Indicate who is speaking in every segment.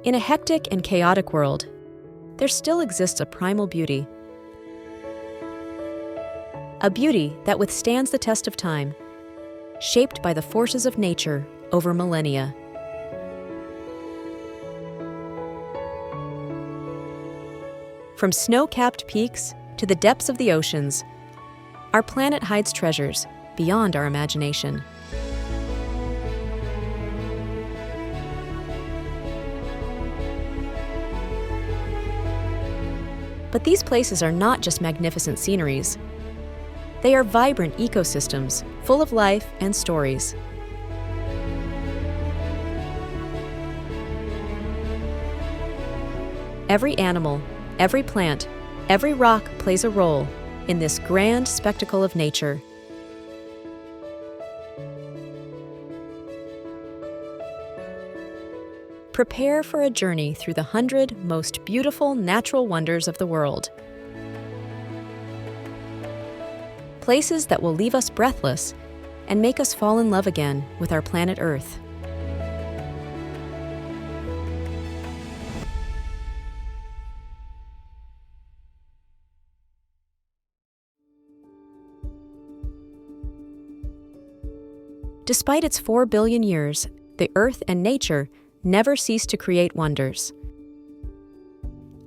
Speaker 1: In a hectic and chaotic world, there still exists a primal beauty. A beauty that withstands the test of time, shaped by the forces of nature over millennia. From snow-capped peaks to the depths of the oceans, our planet hides treasures beyond our imagination. But these places are not just magnificent sceneries. They are vibrant ecosystems full of life and stories. Every animal, every plant, every rock plays a role in this grand spectacle of nature. Prepare for a journey through the 100 most beautiful natural wonders of the world. Places that will leave us breathless and make us fall in love again with our planet Earth. Despite its 4 billion years, the Earth and nature never cease to create wonders.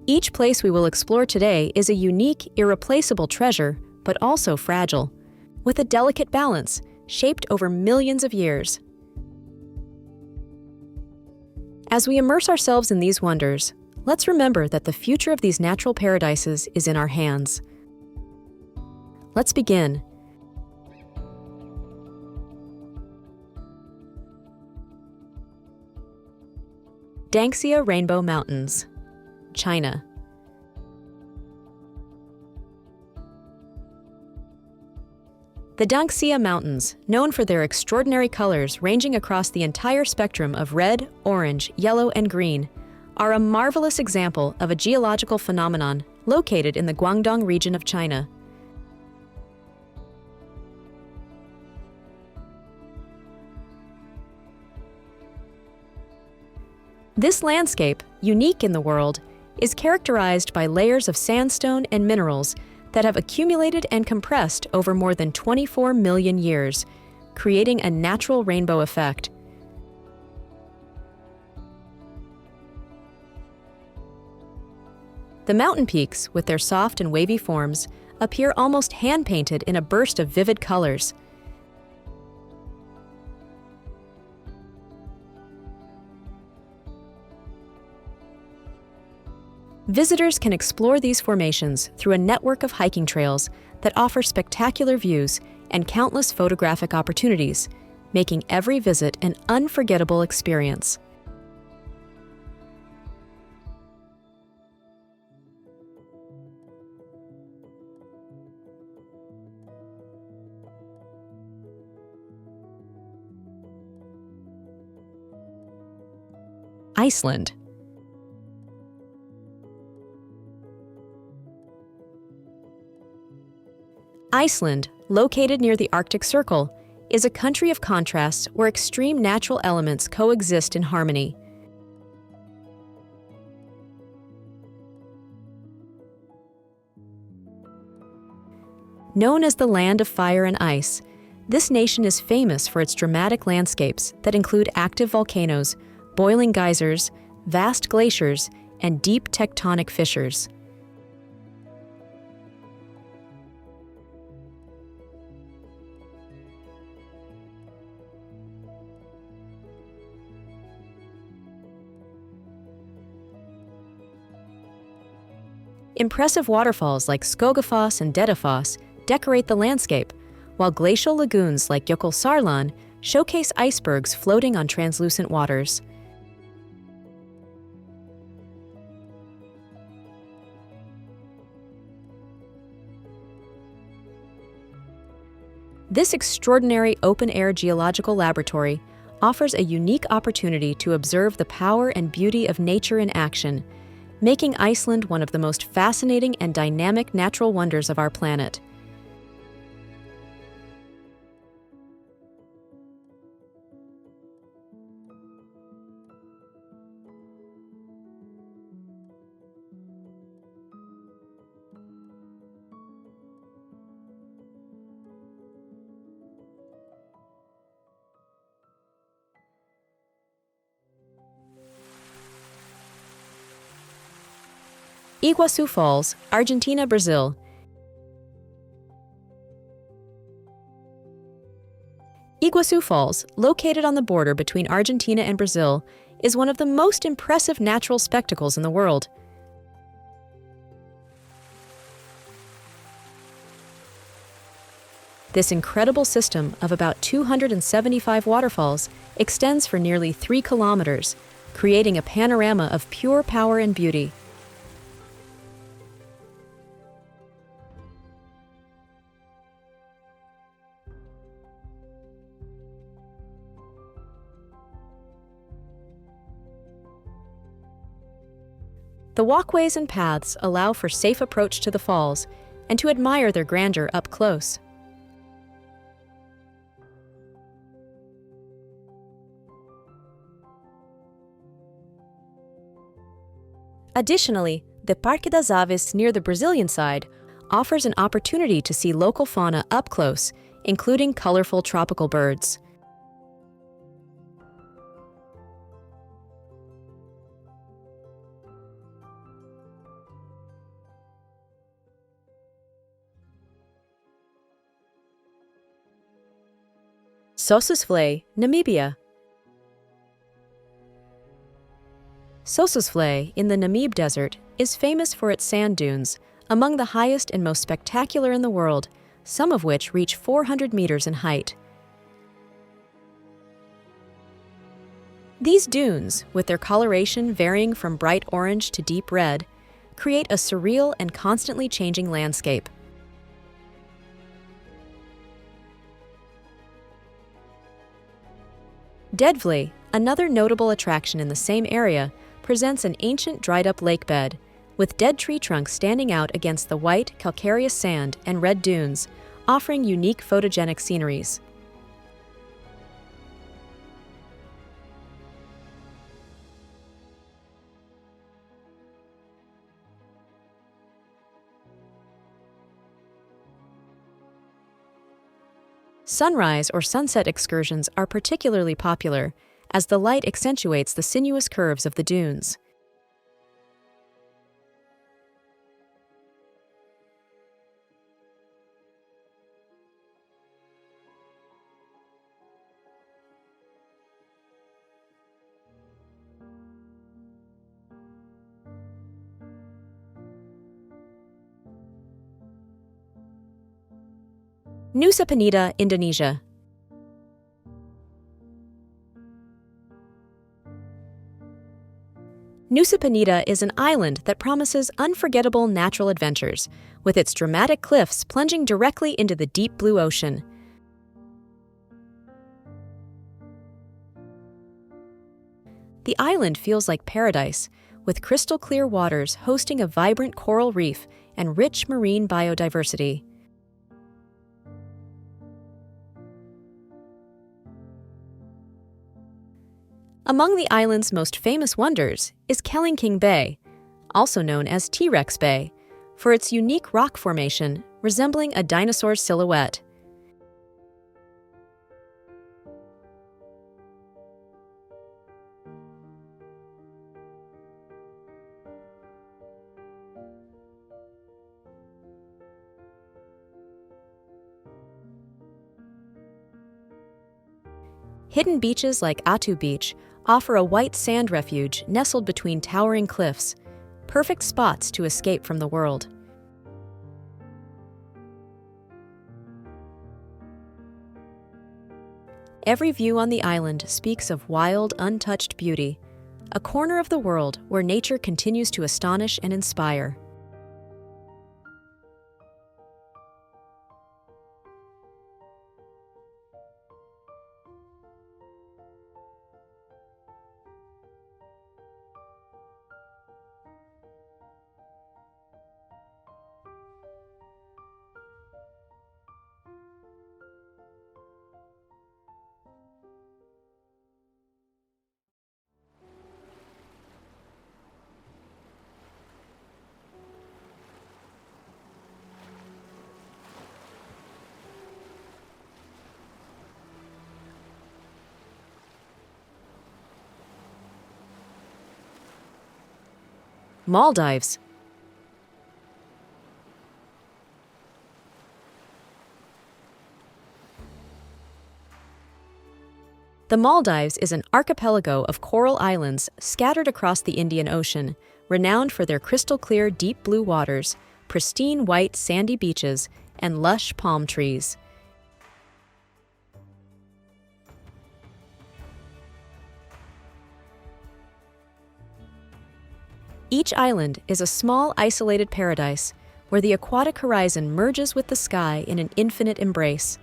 Speaker 1: Each place we will explore today is a unique, irreplaceable treasure, but also fragile, with a delicate balance shaped over millions of years. As we immerse ourselves in these wonders, let's remember that the future of these natural paradises is in our hands. Let's begin. Danxia Rainbow Mountains, China. The Danxia Mountains, known for their extraordinary colors ranging across the entire spectrum of red, orange, yellow, and green, are a marvelous example of a geological phenomenon located in the Guangdong region of China. This landscape, unique in the world, is characterized by layers of sandstone and minerals that have accumulated and compressed over more than 24 million years, creating a natural rainbow effect. The mountain peaks, with their soft and wavy forms, appear almost hand-painted in a burst of vivid colors. Visitors can explore these formations through a network of hiking trails that offer spectacular views and countless photographic opportunities, making every visit an unforgettable experience. Iceland. Iceland, located near the Arctic Circle, is a country of contrasts where extreme natural elements coexist in harmony. Known as the Land of Fire and Ice, this nation is famous for its dramatic landscapes that include active volcanoes, boiling geysers, vast glaciers, and deep tectonic fissures. Impressive waterfalls like Skogafoss and Dettifoss decorate the landscape, while glacial lagoons like Jökulsárlón showcase icebergs floating on translucent waters. This extraordinary open-air geological laboratory offers a unique opportunity to observe the power and beauty of nature in action, making Iceland one of the most fascinating and dynamic natural wonders of our planet. Iguazu Falls, Argentina, Brazil. Iguazu Falls, located on the border between Argentina and Brazil, is one of the most impressive natural spectacles in the world. This incredible system of about 275 waterfalls extends for nearly 3 kilometers, creating a panorama of pure power and beauty. The walkways and paths allow for safe approach to the falls and to admire their grandeur up close. Additionally, the Parque das Aves near the Brazilian side offers an opportunity to see local fauna up close, including colorful tropical birds. Sossusvlei, Namibia. Sossusvlei in the Namib Desert is famous for its sand dunes, among the highest and most spectacular in the world, some of which reach 400 meters in height. These dunes, with their coloration varying from bright orange to deep red, create a surreal and constantly changing landscape. Deadvlei, another notable attraction in the same area, presents an ancient dried-up lake bed, with dead tree trunks standing out against the white, calcareous sand and red dunes, offering unique photogenic sceneries. Sunrise or sunset excursions are particularly popular, as the light accentuates the sinuous curves of the dunes. Nusa Penida, Indonesia. Nusa Penida is an island that promises unforgettable natural adventures, with its dramatic cliffs plunging directly into the deep blue ocean. The island feels like paradise, with crystal-clear waters hosting a vibrant coral reef and rich marine biodiversity. Among the island's most famous wonders is Kelingking Bay, also known as T-Rex Bay, for its unique rock formation resembling a dinosaur's silhouette. Hidden beaches like Atu Beach offer a white sand refuge nestled between towering cliffs, perfect spots to escape from the world. Every view on the island speaks of wild, untouched beauty, a corner of the world where nature continues to astonish and inspire. Maldives. The Maldives is an archipelago of coral islands scattered across the Indian Ocean, renowned for their crystal-clear deep blue waters, pristine white sandy beaches, and lush palm trees. Each island is a small, isolated paradise where the aquatic horizon merges with the sky in an infinite embrace.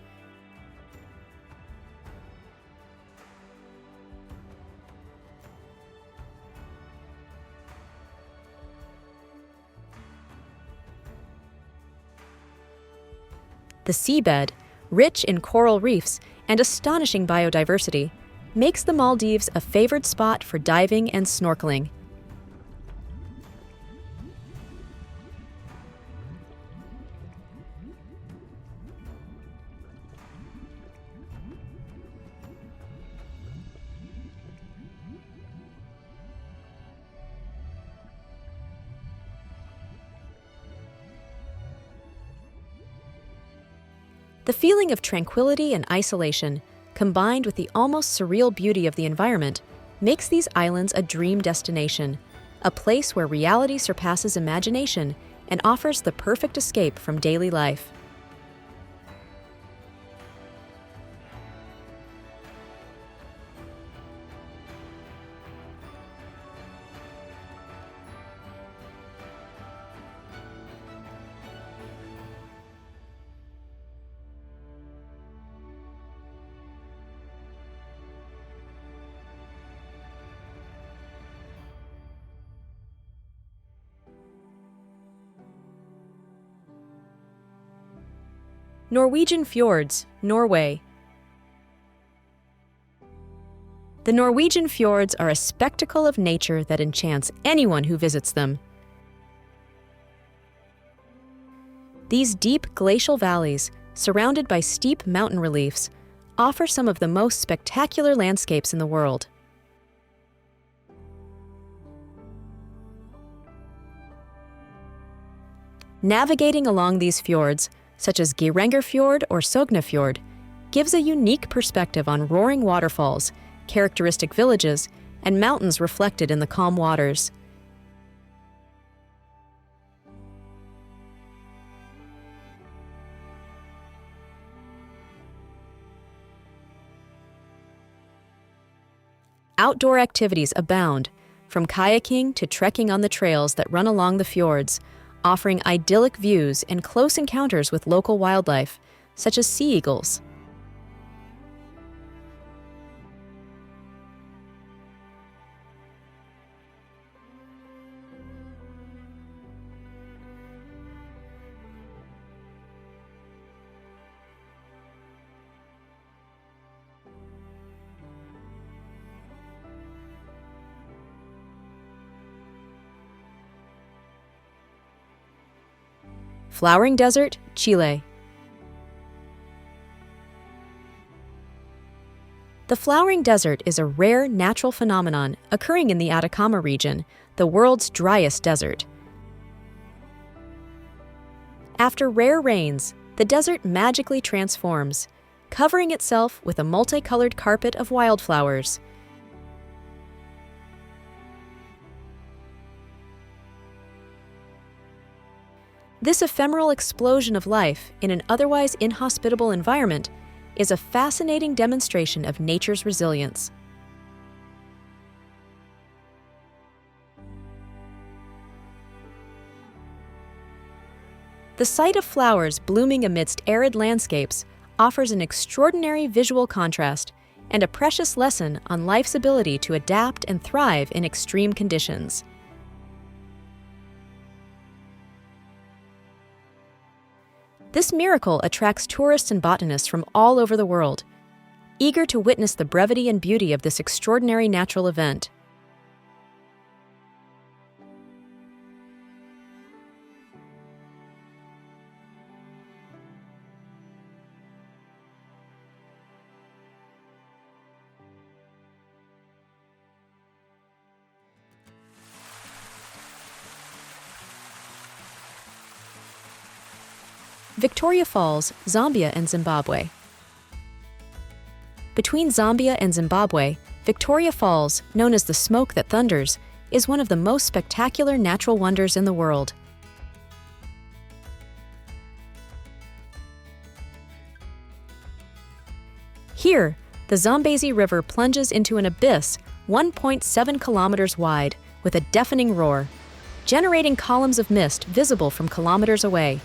Speaker 1: The seabed, rich in coral reefs and astonishing biodiversity, makes the Maldives a favored spot for diving and snorkeling. The feeling of tranquility and isolation, combined with the almost surreal beauty of the environment, makes these islands a dream destination, a place where reality surpasses imagination and offers the perfect escape from daily life. Norwegian Fjords, Norway. The Norwegian fjords are a spectacle of nature that enchants anyone who visits them. These deep glacial valleys, surrounded by steep mountain reliefs, offer some of the most spectacular landscapes in the world. Navigating along these fjords, such as Geirangerfjord or Sognefjord, gives a unique perspective on roaring waterfalls, characteristic villages, and mountains reflected in the calm waters. Outdoor activities abound, from kayaking to trekking on the trails that run along the fjords, offering idyllic views and close encounters with local wildlife, such as sea eagles. Flowering Desert, Chile. The Flowering Desert is a rare natural phenomenon occurring in the Atacama region, the world's driest desert. After rare rains, the desert magically transforms, covering itself with a multicolored carpet of wildflowers. This ephemeral explosion of life in an otherwise inhospitable environment is a fascinating demonstration of nature's resilience. The sight of flowers blooming amidst arid landscapes offers an extraordinary visual contrast and a precious lesson on life's ability to adapt and thrive in extreme conditions. This miracle attracts tourists and botanists from all over the world, eager to witness the brevity and beauty of this extraordinary natural event. Victoria Falls, Zambia and Zimbabwe. Between Zambia and Zimbabwe, Victoria Falls, known as the Smoke That Thunders, is one of the most spectacular natural wonders in the world. Here, the Zambezi River plunges into an abyss 1.7 kilometers wide with a deafening roar, generating columns of mist visible from kilometers away.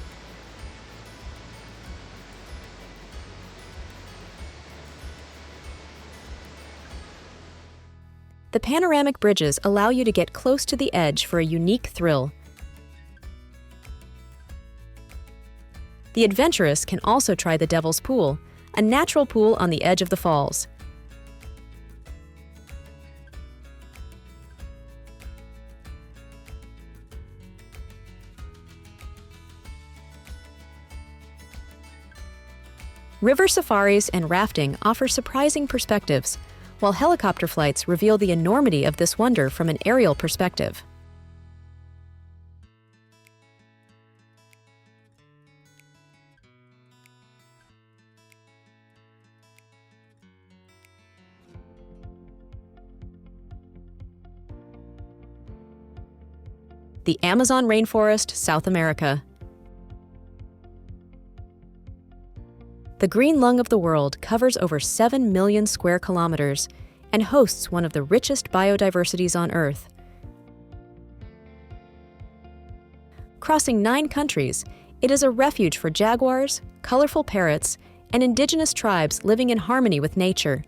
Speaker 1: The panoramic bridges allow you to get close to the edge for a unique thrill. The adventurous can also try the Devil's Pool, a natural pool on the edge of the falls. River safaris and rafting offer surprising perspectives, while helicopter flights reveal the enormity of this wonder from an aerial perspective. The Amazon Rainforest, South America. The green lung of the world covers over 7 million square kilometers and hosts one of the richest biodiversities on Earth. Crossing 9 countries, it is a refuge for jaguars, colorful parrots, and indigenous tribes living in harmony with nature.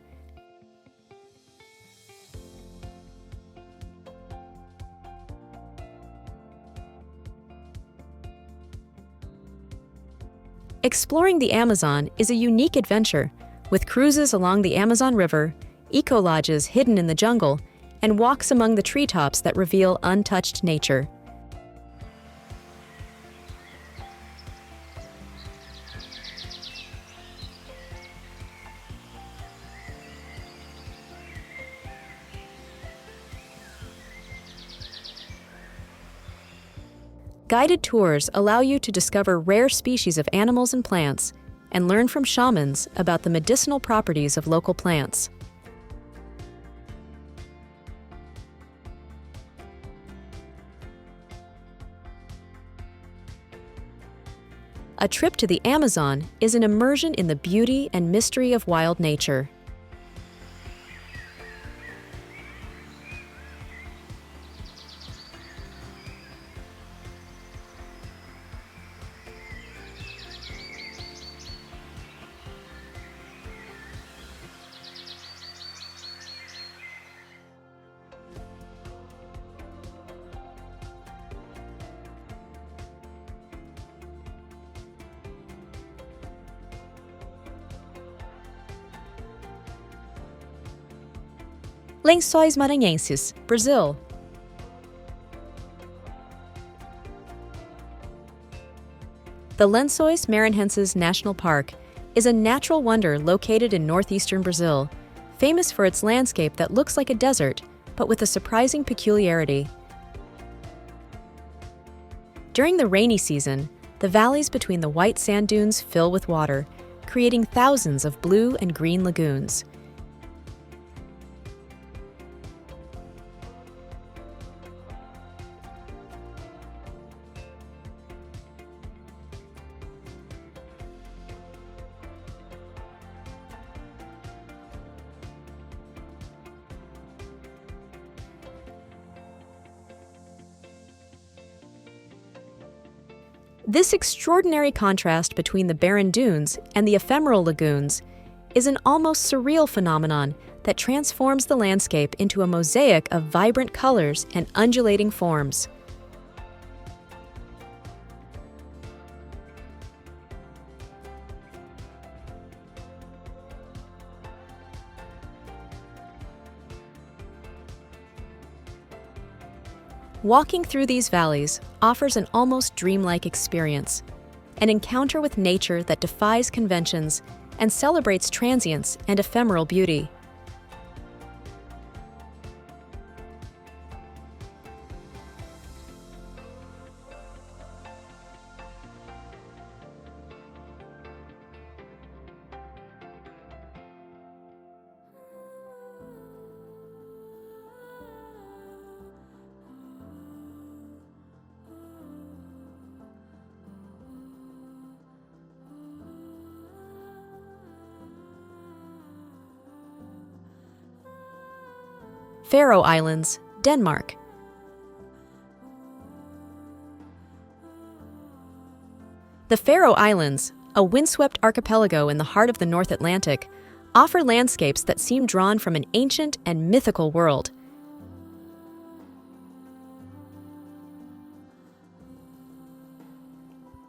Speaker 1: Exploring the Amazon is a unique adventure, with cruises along the Amazon River, eco-lodges hidden in the jungle, and walks among the treetops that reveal untouched nature. Guided tours allow you to discover rare species of animals and plants and learn from shamans about the medicinal properties of local plants. A trip to the Amazon is an immersion in the beauty and mystery of wild nature. Lençóis Maranhenses, Brazil. The Lençóis Maranhenses National Park is a natural wonder located in northeastern Brazil, famous for its landscape that looks like a desert, but with a surprising peculiarity. During the rainy season, the valleys between the white sand dunes fill with water, creating thousands of blue and green lagoons. This extraordinary contrast between the barren dunes and the ephemeral lagoons is an almost surreal phenomenon that transforms the landscape into a mosaic of vibrant colors and undulating forms. Walking through these valleys offers an almost dreamlike experience, an encounter with nature that defies conventions and celebrates transience and ephemeral beauty. Faroe Islands, Denmark. The Faroe Islands, a windswept archipelago in the heart of the North Atlantic, offer landscapes that seem drawn from an ancient and mythical world.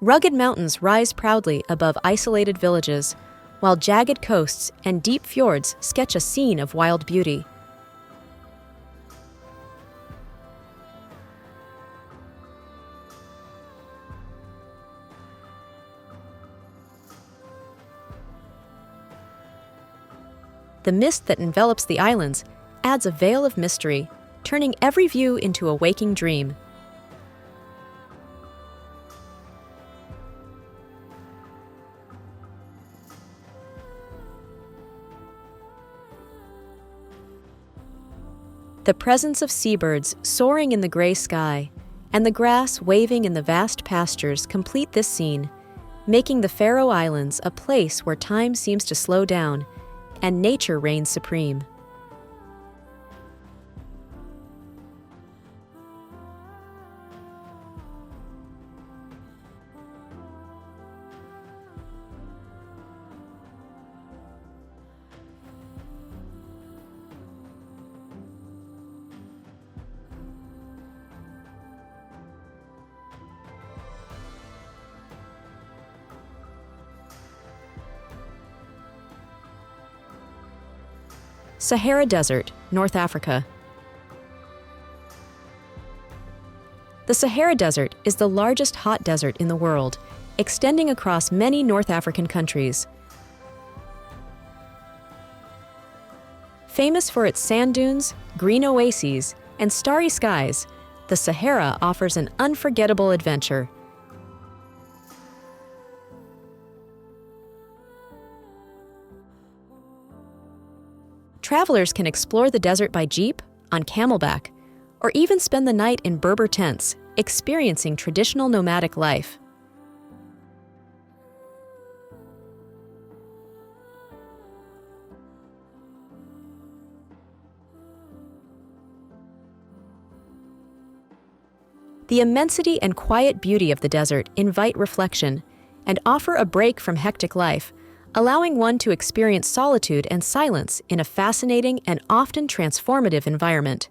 Speaker 1: Rugged mountains rise proudly above isolated villages, while jagged coasts and deep fjords sketch a scene of wild beauty. The mist that envelops the islands adds a veil of mystery, turning every view into a waking dream. The presence of seabirds soaring in the gray sky and the grass waving in the vast pastures complete this scene, making the Faroe Islands a place where time seems to slow down and nature reigns supreme. Sahara Desert, North Africa. The Sahara Desert is the largest hot desert in the world, extending across many North African countries. Famous for its sand dunes, green oases, and starry skies, the Sahara offers an unforgettable adventure. Travelers can explore the desert by jeep, on camelback, or even spend the night in Berber tents, experiencing traditional nomadic life. The immensity and quiet beauty of the desert invite reflection and offer a break from hectic life, allowing one to experience solitude and silence in a fascinating and often transformative environment.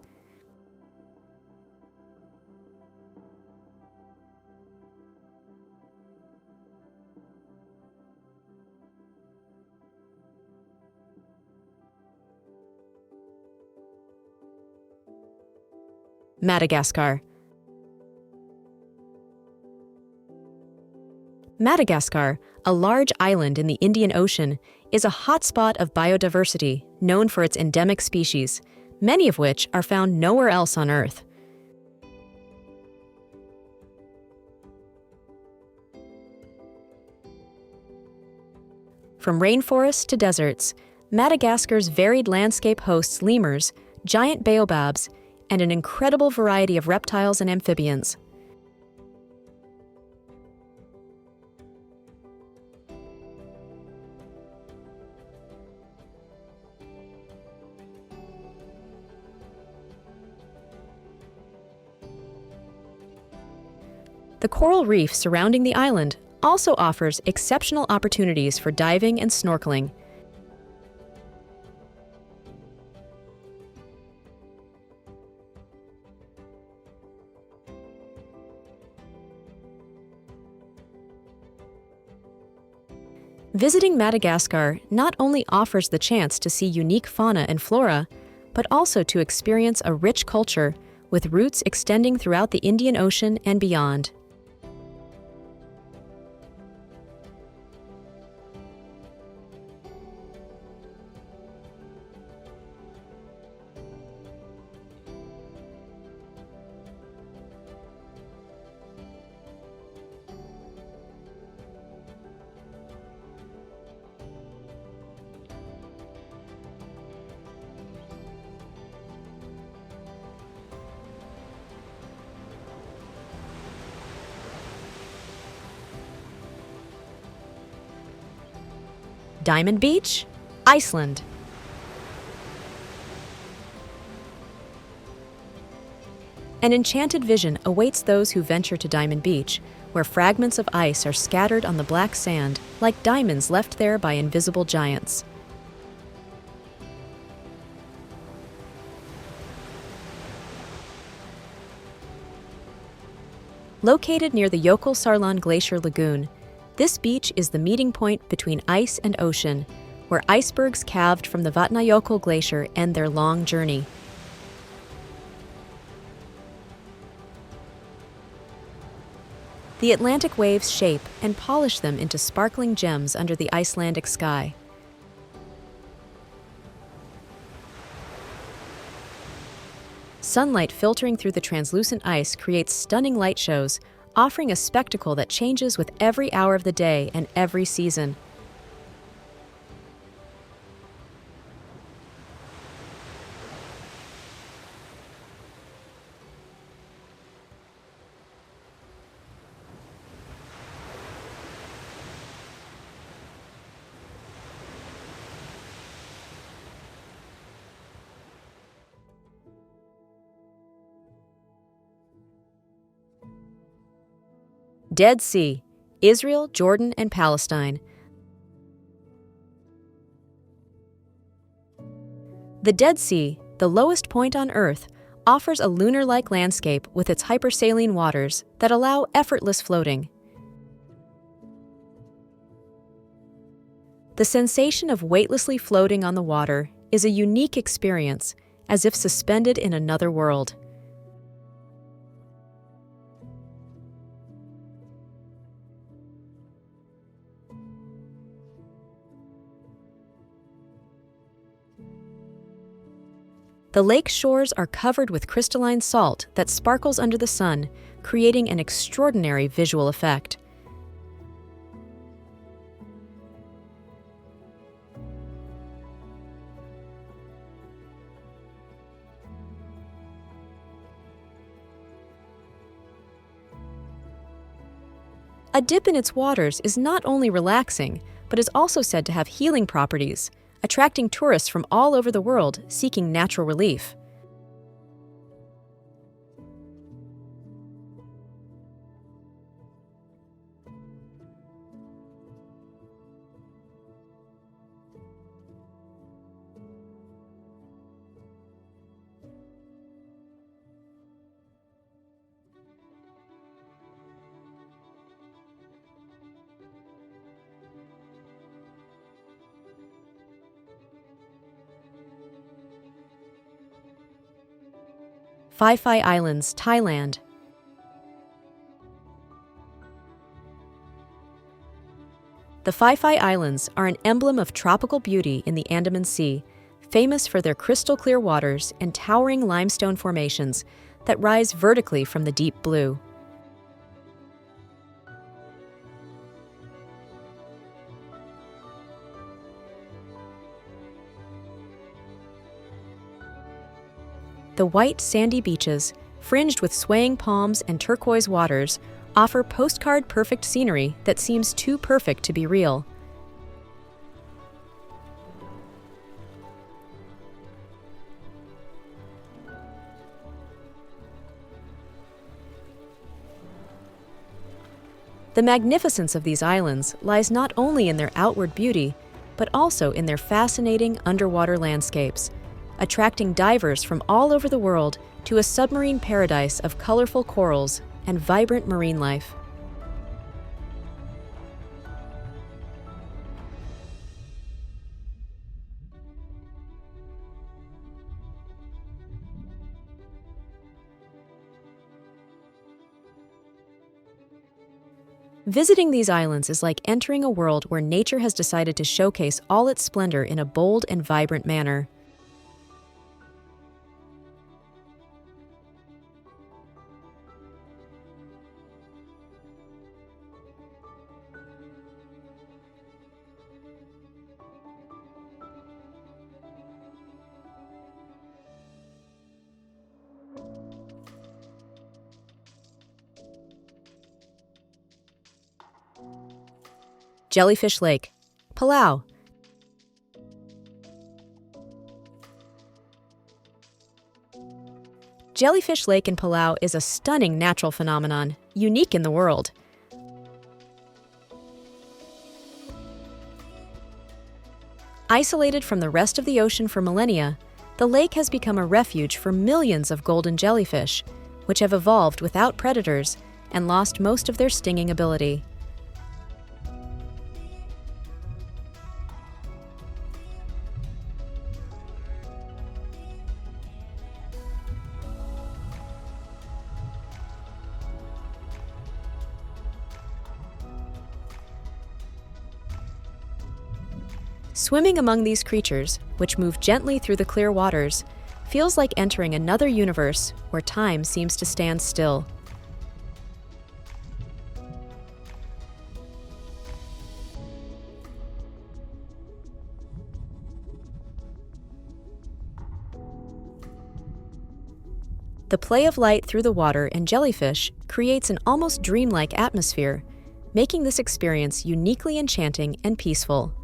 Speaker 1: Madagascar. Madagascar, a large island in the Indian Ocean, is a hotspot of biodiversity known for its endemic species, many of which are found nowhere else on Earth. From rainforests to deserts, Madagascar's varied landscape hosts lemurs, giant baobabs, and an incredible variety of reptiles and amphibians. The coral reef surrounding the island also offers exceptional opportunities for diving and snorkeling. Visiting Madagascar not only offers the chance to see unique fauna and flora, but also to experience a rich culture with roots extending throughout the Indian Ocean and beyond. Diamond Beach, Iceland. An enchanted vision awaits those who venture to Diamond Beach, where fragments of ice are scattered on the black sand like diamonds left there by invisible giants. Located near the Jökulsárlón Glacier Lagoon, this beach is the meeting point between ice and ocean, where icebergs calved from the Vatnajökull Glacier end their long journey. The Atlantic waves shape and polish them into sparkling gems under the Icelandic sky. Sunlight filtering through the translucent ice creates stunning light shows, offering a spectacle that changes with every hour of the day and every season. Dead Sea, Israel, Jordan, and Palestine. The Dead Sea, the lowest point on Earth, offers a lunar-like landscape with its hypersaline waters that allow effortless floating. The sensation of weightlessly floating on the water is a unique experience, as if suspended in another world. The lake shores are covered with crystalline salt that sparkles under the sun, creating an extraordinary visual effect. A dip in its waters is not only relaxing, but is also said to have healing properties, attracting tourists from all over the world seeking natural relief. Phi Phi Islands, Thailand. The Phi Phi Islands are an emblem of tropical beauty in the Andaman Sea, famous for their crystal-clear waters and towering limestone formations that rise vertically from the deep blue. The white, sandy beaches, fringed with swaying palms and turquoise waters, offer postcard-perfect scenery that seems too perfect to be real. The magnificence of these islands lies not only in their outward beauty, but also in their fascinating underwater landscapes, attracting divers from all over the world to a submarine paradise of colorful corals and vibrant marine life. Visiting these islands is like entering a world where nature has decided to showcase all its splendor in a bold and vibrant manner. Jellyfish Lake, Palau. Jellyfish Lake in Palau is a stunning natural phenomenon, unique in the world. Isolated from the rest of the ocean for millennia, the lake has become a refuge for millions of golden jellyfish, which have evolved without predators and lost most of their stinging ability. Swimming among these creatures, which move gently through the clear waters, feels like entering another universe where time seems to stand still. The play of light through the water and jellyfish creates an almost dreamlike atmosphere, making this experience uniquely enchanting and peaceful.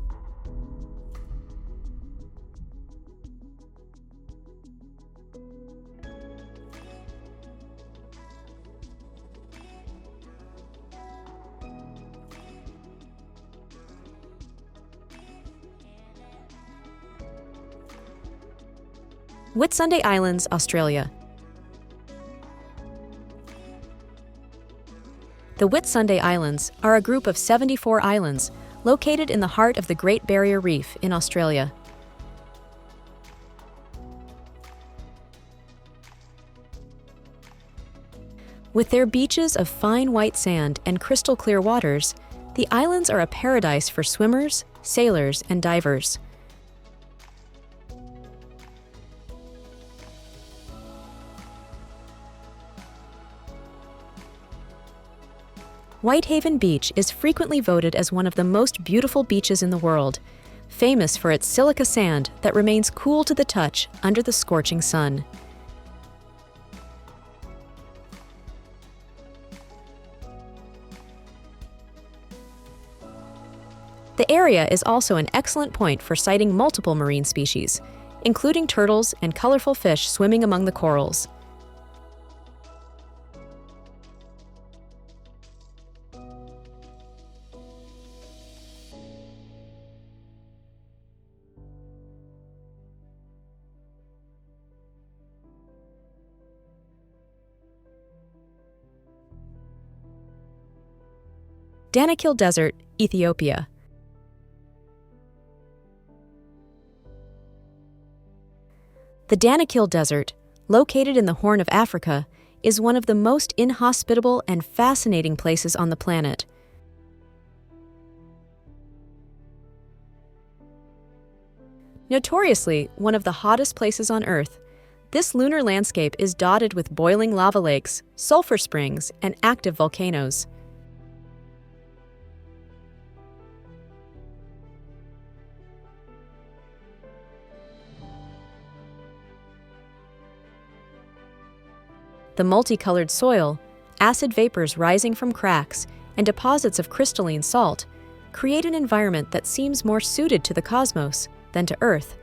Speaker 1: Whitsunday Islands, Australia. The Whitsunday Islands are a group of 74 islands located in the heart of the Great Barrier Reef in Australia. With their beaches of fine white sand and crystal clear waters, the islands are a paradise for swimmers, sailors, and divers. Whitehaven Beach is frequently voted as one of the most beautiful beaches in the world, famous for its silica sand that remains cool to the touch under the scorching sun. The area is also an excellent point for sighting multiple marine species, including turtles and colorful fish swimming among the corals. Danakil Desert, Ethiopia. The Danakil Desert, located in the Horn of Africa, is one of the most inhospitable and fascinating places on the planet. Notoriously one of the hottest places on Earth, this lunar landscape is dotted with boiling lava lakes, sulfur springs, and active volcanoes. The multicolored soil, acid vapors rising from cracks, and deposits of crystalline salt create an environment that seems more suited to the cosmos than to Earth.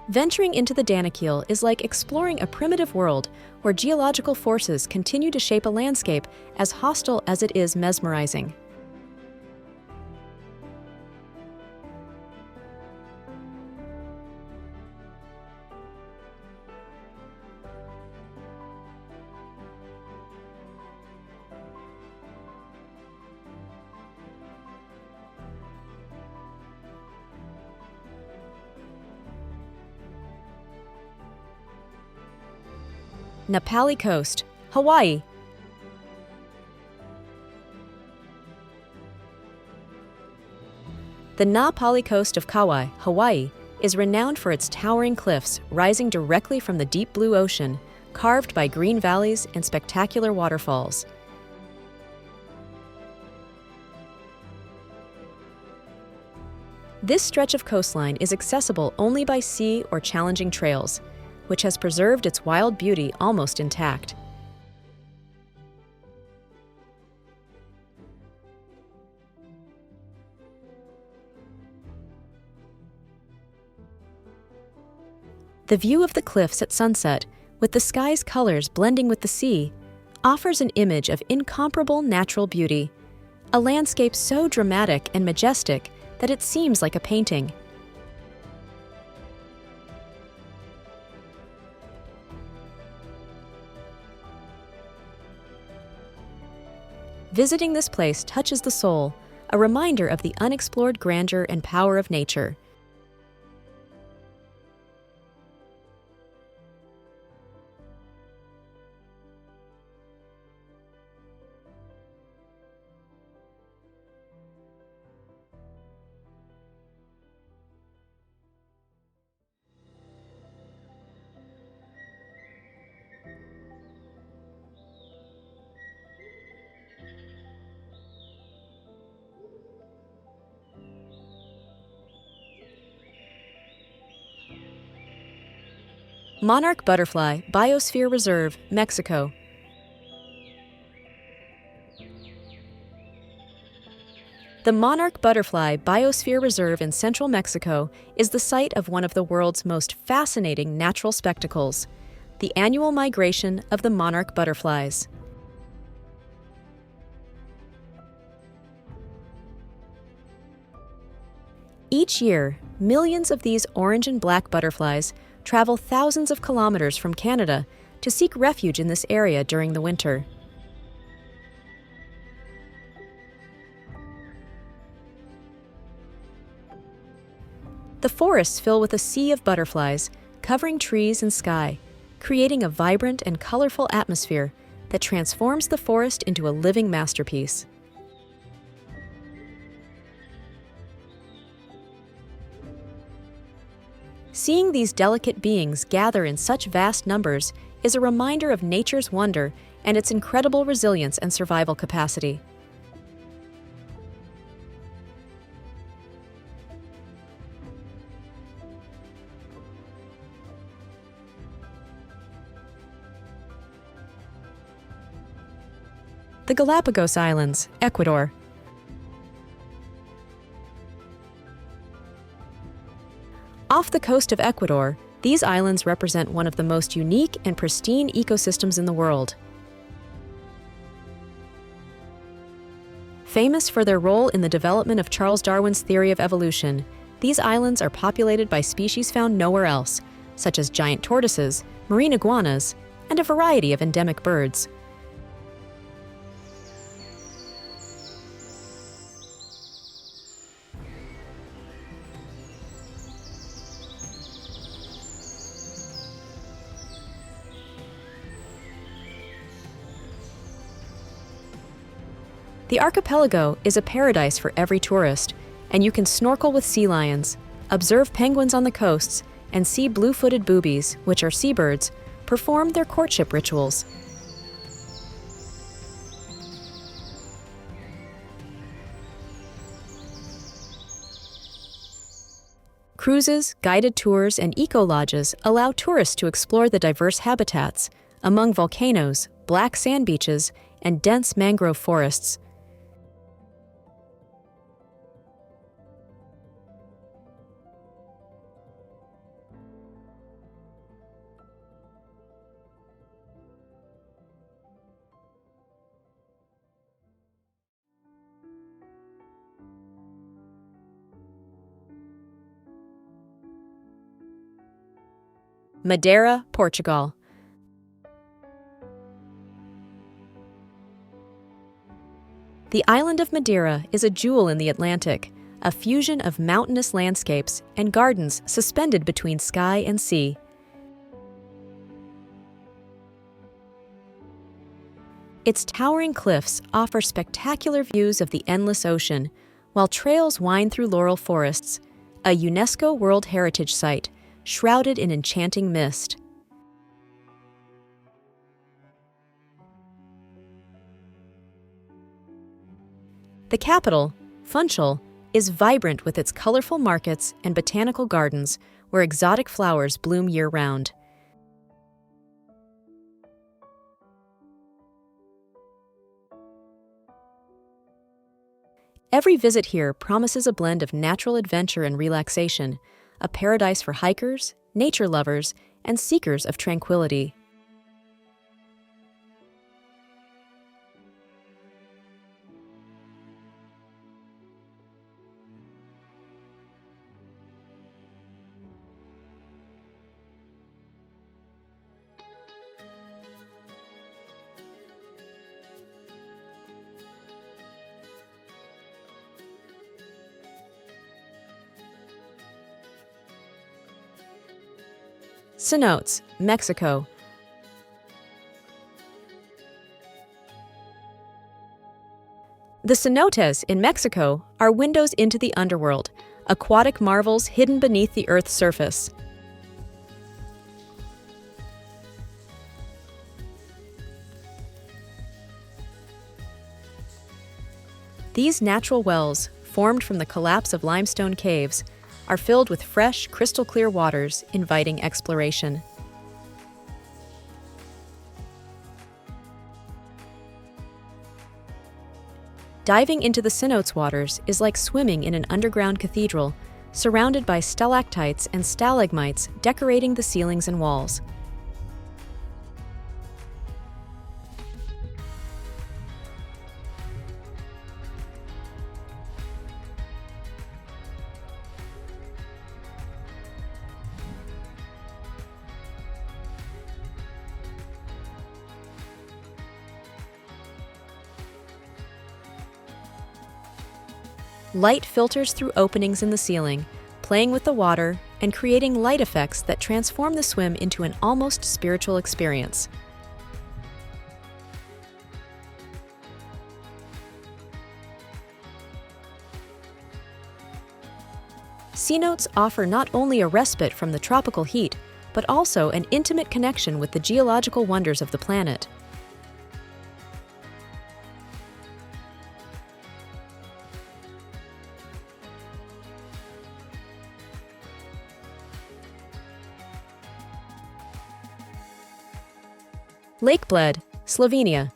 Speaker 1: Venturing into the Danakil is like exploring a primitive world where geological forces continue to shape a landscape as hostile as it is mesmerizing. Pali Coast, Hawaii. The Pali Coast of Kauai, Hawaii, is renowned for its towering cliffs rising directly from the deep blue ocean, carved by green valleys and spectacular waterfalls. This stretch of coastline is accessible only by sea or challenging trails, which has preserved its wild beauty almost intact. The view of the cliffs at sunset, with the sky's colors blending with the sea, offers an image of incomparable natural beauty, a landscape so dramatic and majestic that it seems like a painting. Visiting this place touches the soul, a reminder of the unexplored grandeur and power of nature. Monarch Butterfly Biosphere Reserve, Mexico. The Monarch Butterfly Biosphere Reserve in central Mexico is the site of one of the world's most fascinating natural spectacles, the annual migration of the monarch butterflies. Each year, millions of these orange and black butterflies travel thousands of kilometers from Canada to seek refuge in this area during the winter. The forests fill with a sea of butterflies, covering trees and sky, creating a vibrant and colorful atmosphere that transforms the forest into a living masterpiece. Seeing these delicate beings gather in such vast numbers is a reminder of nature's wonder and its incredible resilience and survival capacity. The Galapagos Islands, Ecuador. Off the coast of Ecuador, these islands represent one of the most unique and pristine ecosystems in the world. Famous for their role in the development of Charles Darwin's theory of evolution, these islands are populated by species found nowhere else, such as giant tortoises, marine iguanas, and a variety of endemic birds. The archipelago is a paradise for every tourist, and you can snorkel with sea lions, observe penguins on the coasts, and see blue-footed boobies, which are seabirds, perform their courtship rituals. Cruises, guided tours, and eco-lodges allow tourists to explore the diverse habitats among volcanoes, black sand beaches, and dense mangrove forests. Madeira, Portugal. The island of Madeira is a jewel in the Atlantic, a fusion of mountainous landscapes and gardens suspended between sky and sea. Its towering cliffs offer spectacular views of the endless ocean, while trails wind through laurel forests, a UNESCO World Heritage Site, shrouded in enchanting mist. The capital, Funchal, is vibrant with its colorful markets and botanical gardens where exotic flowers bloom year-round. Every visit here promises a blend of natural adventure and relaxation, a paradise for hikers, nature lovers, and seekers of tranquility. Cenotes, Mexico. The cenotes in Mexico are windows into the underworld, aquatic marvels hidden beneath the Earth's surface. These natural wells, formed from the collapse of limestone caves, are filled with fresh, crystal-clear waters, inviting exploration. Diving into the cenotes waters is like swimming in an underground cathedral, surrounded by stalactites and stalagmites decorating the ceilings and walls. Light filters through openings in the ceiling, playing with the water and creating light effects that transform the swim into an almost spiritual experience. Cenotes offer not only a respite from the tropical heat, but also an intimate connection with the geological wonders of the planet. Lake Bled, Slovenia.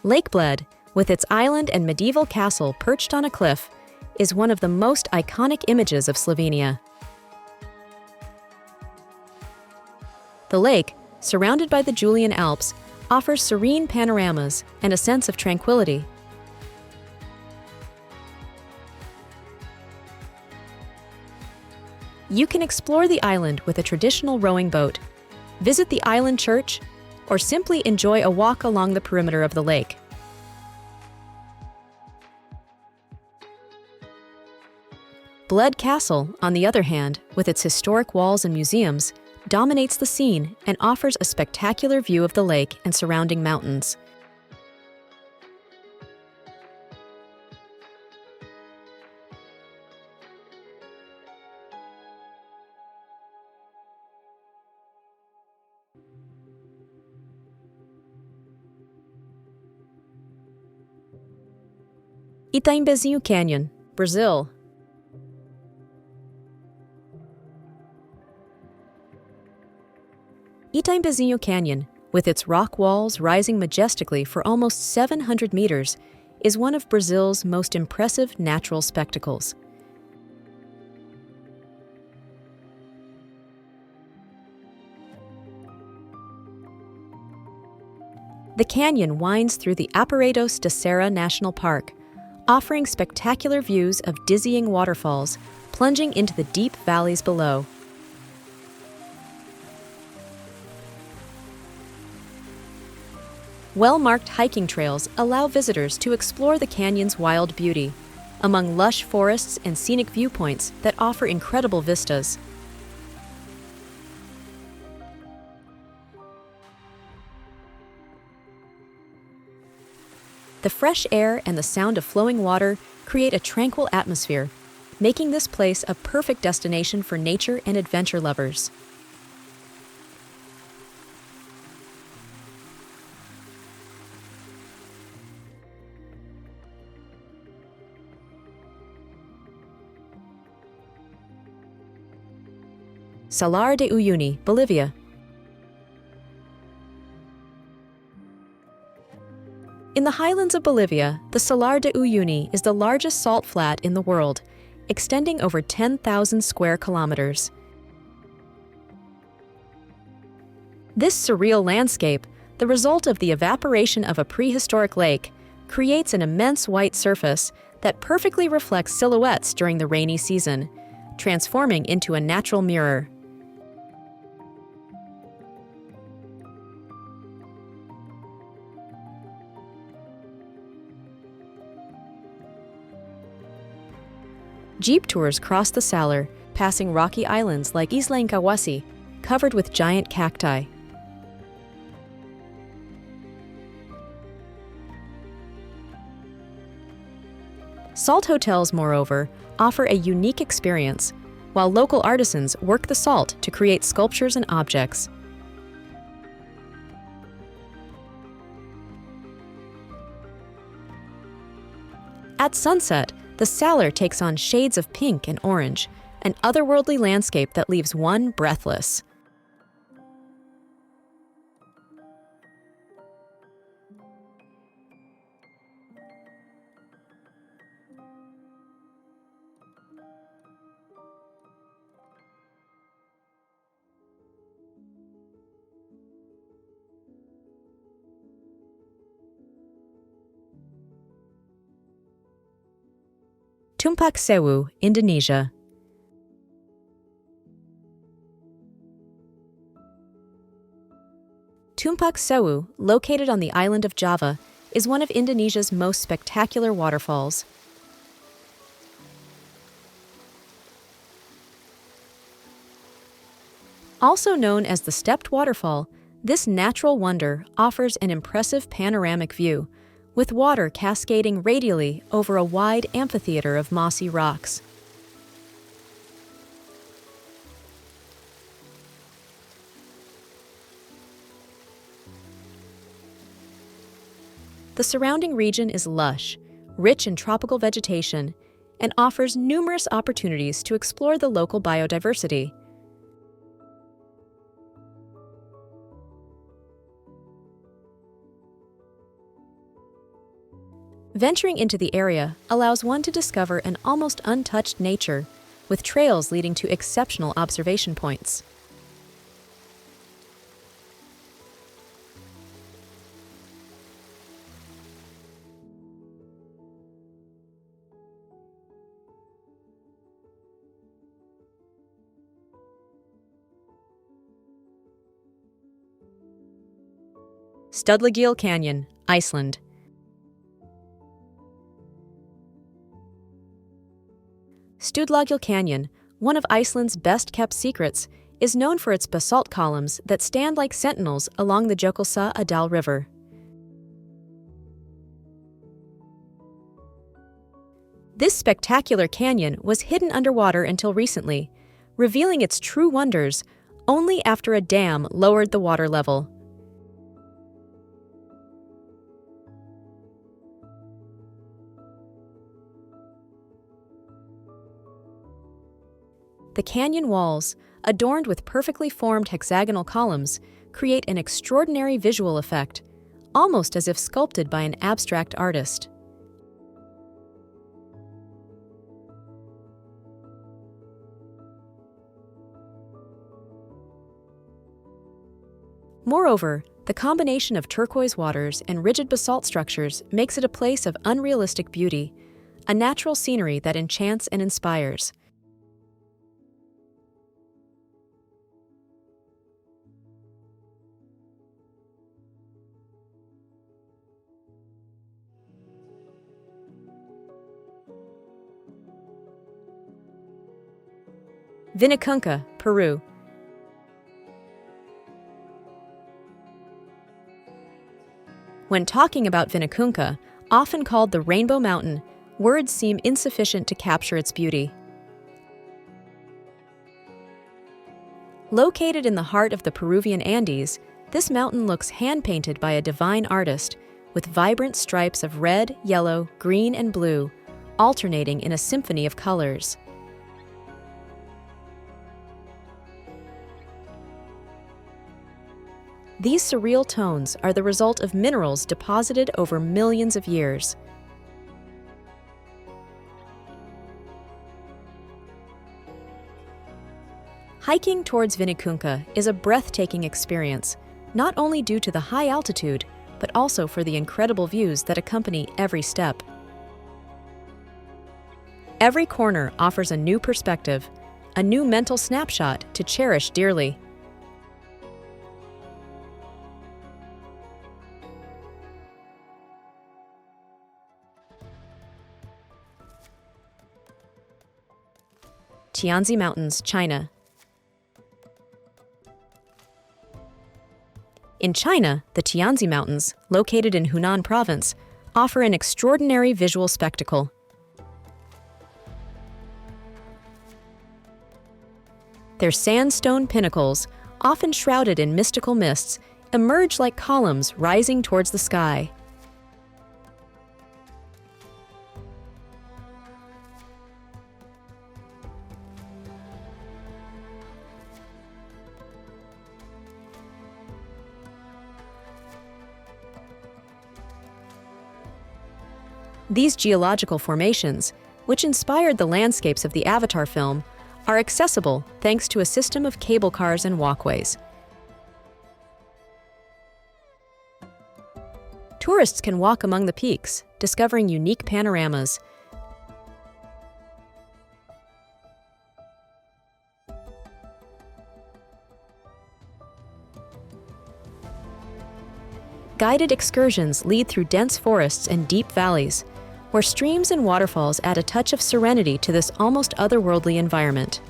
Speaker 1: Lake Bled, with its island and medieval castle perched on a cliff, is one of the most iconic images of Slovenia. The lake, surrounded by the Julian Alps, offers serene panoramas and a sense of tranquility. You can explore the island with a traditional rowing boat, visit the island church, or simply enjoy a walk along the perimeter of the lake. Bled Castle, on the other hand, with its historic walls and museums, dominates the scene and offers a spectacular view of the lake and surrounding mountains. Itaimbezinho Canyon, Brazil. Itaimbezinho Canyon, with its rock walls rising majestically for almost 700 meters, is one of Brazil's most impressive natural spectacles. The canyon winds through the Aparados da Serra National Park, offering spectacular views of dizzying waterfalls plunging into the deep valleys below. Well-marked hiking trails allow visitors to explore the canyon's wild beauty, among lush forests and scenic viewpoints that offer incredible vistas. The fresh air and the sound of flowing water create a tranquil atmosphere, making this place a perfect destination for nature and adventure lovers. Salar de Uyuni, Bolivia. In the highlands of Bolivia, the Salar de Uyuni is the largest salt flat in the world, extending over 10,000 square kilometers. This surreal landscape, the result of the evaporation of a prehistoric lake, creates an immense white surface that perfectly reflects silhouettes during the rainy season, transforming into a natural mirror. Jeep tours cross the Salar, passing rocky islands like Len&ccedil, covered with giant cacti. Salt hotels, moreover, offer a unique experience, while local artisans work the salt to create sculptures and objects. At sunset, the Salar takes on shades of pink and orange, an otherworldly landscape that leaves one breathless. Tumpak Sewu, Indonesia. Tumpak Sewu, located on the island of Java, is one of Indonesia's most spectacular waterfalls. Also known as the Stepped Waterfall, this natural wonder offers an impressive panoramic view, with water cascading radially over a wide amphitheater of mossy rocks. The surrounding region is lush, rich in tropical vegetation, and offers numerous opportunities to explore the local biodiversity. Venturing into the area allows one to discover an almost untouched nature, with trails leading to exceptional observation points. Studlagil Canyon, Iceland. Studlagil Canyon, one of Iceland's best-kept secrets, is known for its basalt columns that stand like sentinels along the Jökulsá River. This spectacular canyon was hidden underwater until recently, revealing its true wonders only after a dam lowered the water level. The canyon walls, adorned with perfectly formed hexagonal columns, create an extraordinary visual effect, almost as if sculpted by an abstract artist. Moreover, the combination of turquoise waters and rigid basalt structures makes it a place of unrealistic beauty, a natural scenery that enchants and inspires. Vinicunca, Peru. When talking about Vinicunca, often called the Rainbow Mountain, words seem insufficient to capture its beauty. Located in the heart of the Peruvian Andes, this mountain looks hand-painted by a divine artist, with vibrant stripes of red, yellow, green, and blue, alternating in a symphony of colors. These surreal tones are the result of minerals deposited over millions of years. Hiking towards Vinicunca is a breathtaking experience, not only due to the high altitude, but also for the incredible views that accompany every step. Every corner offers a new perspective, a new mental snapshot to cherish dearly. Tianzi Mountains, China. In China, the Tianzi Mountains, located in Hunan Province, offer an extraordinary visual spectacle. Their sandstone pinnacles, often shrouded in mystical mists, emerge like columns rising towards the sky. These geological formations, which inspired the landscapes of the Avatar film, are accessible thanks to a system of cable cars and walkways. Tourists can walk among the peaks, discovering unique panoramas. Guided excursions lead through dense forests and deep valleys, where streams and waterfalls add a touch of serenity to this almost otherworldly environment.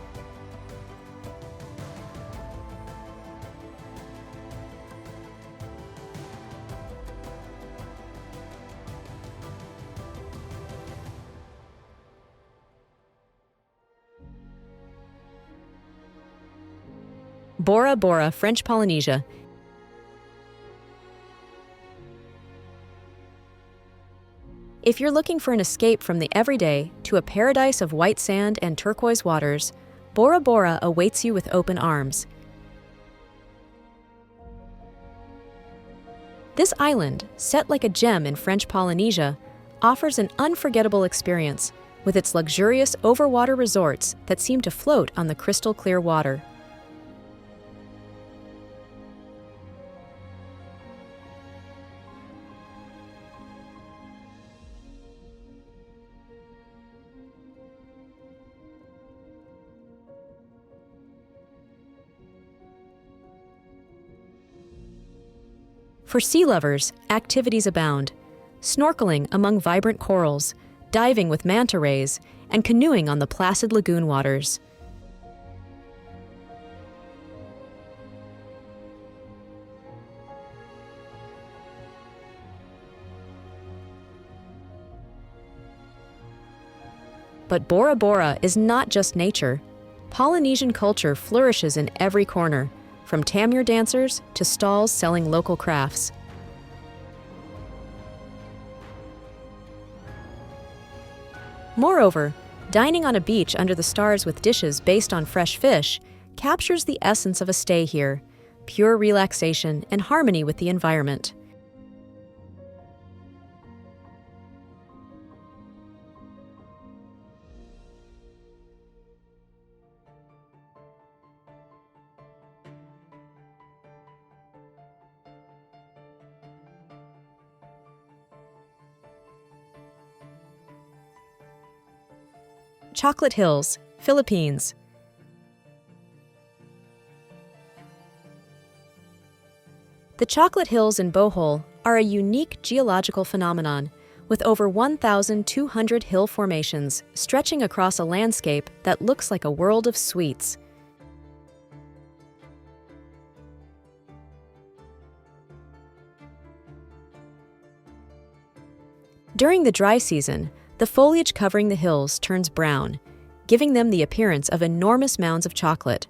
Speaker 1: Bora Bora, French Polynesia. If you're looking for an escape from the everyday to a paradise of white sand and turquoise waters, Bora Bora awaits you with open arms. This island, set like a gem in French Polynesia, offers an unforgettable experience with its luxurious overwater resorts that seem to float on the crystal clear water. For sea lovers, activities abound: snorkeling among vibrant corals, diving with manta rays, and canoeing on the placid lagoon waters. But Bora Bora is not just nature. Polynesian culture flourishes in every corner, from tamir dancers to stalls selling local crafts. Moreover, dining on a beach under the stars with dishes based on fresh fish captures the essence of a stay here: pure relaxation and harmony with the environment. Chocolate Hills, Philippines. The Chocolate Hills in Bohol are a unique geological phenomenon, with over 1,200 hill formations stretching across a landscape that looks like a world of sweets. During the dry season, the foliage covering the hills turns brown, giving them the appearance of enormous mounds of chocolate.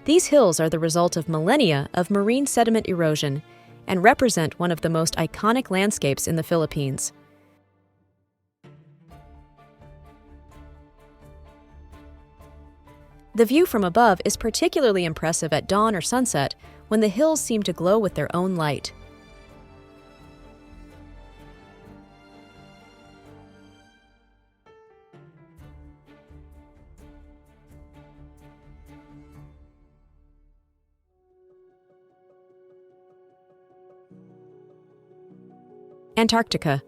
Speaker 1: These hills are the result of millennia of marine sediment erosion and represent one of the most iconic landscapes in the Philippines. The view from above is particularly impressive at dawn or sunset, when the hills seem to glow with their own light. Antarctica.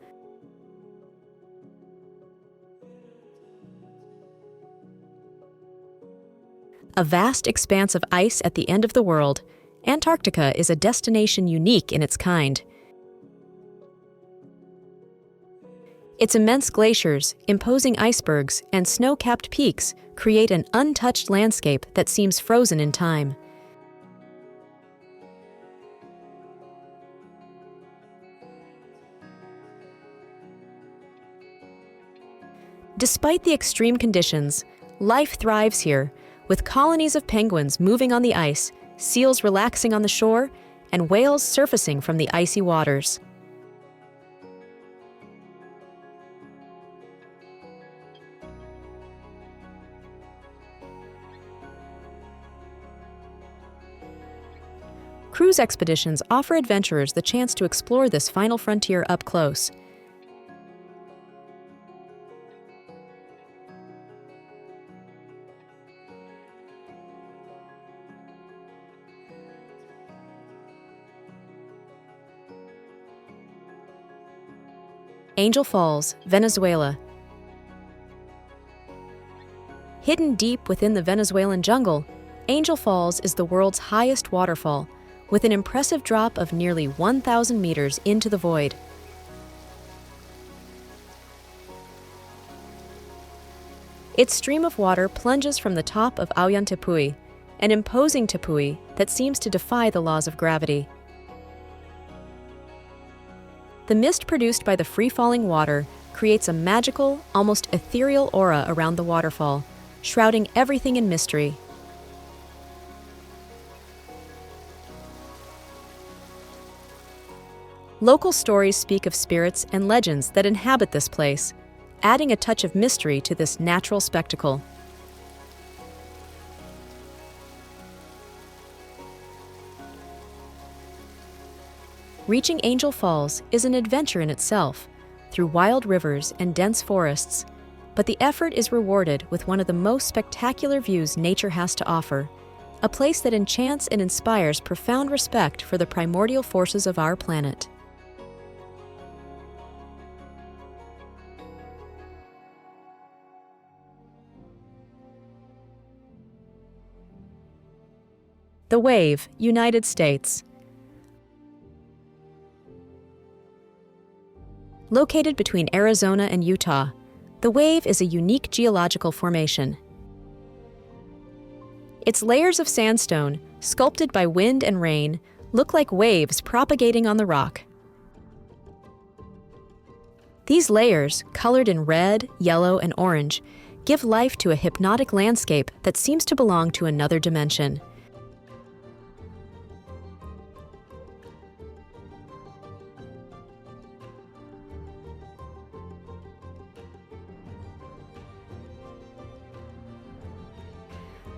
Speaker 1: A vast expanse of ice at the end of the world, Antarctica is a destination unique in its kind. Its immense glaciers, imposing icebergs, and snow-capped peaks create an untouched landscape that seems frozen in time. Despite the extreme conditions, life thrives here, with colonies of penguins moving on the ice, seals relaxing on the shore, and whales surfacing from the icy waters. Cruise expeditions offer adventurers the chance to explore this final frontier up close. Angel Falls, Venezuela. Hidden deep within the Venezuelan jungle, Angel Falls is the world's highest waterfall, with an impressive drop of nearly 1,000 meters into the void. Its stream of water plunges from the top of Ollantaytambo, an imposing tepui that seems to defy the laws of gravity. The mist produced by the free-falling water creates a magical, almost ethereal aura around the waterfall, shrouding everything in mystery. Local stories speak of spirits and legends that inhabit this place, adding a touch of mystery to this natural spectacle. Reaching Angel Falls is an adventure in itself, through wild rivers and dense forests, but the effort is rewarded with one of the most spectacular views nature has to offer, a place that enchants and inspires profound respect for the primordial forces of our planet. The Wave, United States. Located between Arizona and Utah, the Wave is a unique geological formation. Its layers of sandstone, sculpted by wind and rain, look like waves propagating on the rock. These layers, colored in red, yellow, and orange, give life to a hypnotic landscape that seems to belong to another dimension.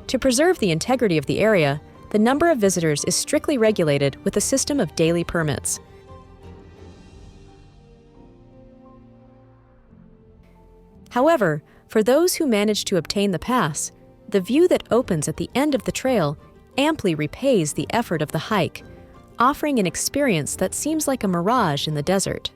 Speaker 1: To preserve the integrity of the area, the number of visitors is strictly regulated with a system of daily permits. However, for those who manage to obtain the pass, the view that opens at the end of the trail amply repays the effort of the hike, offering an experience that seems like a mirage in the desert.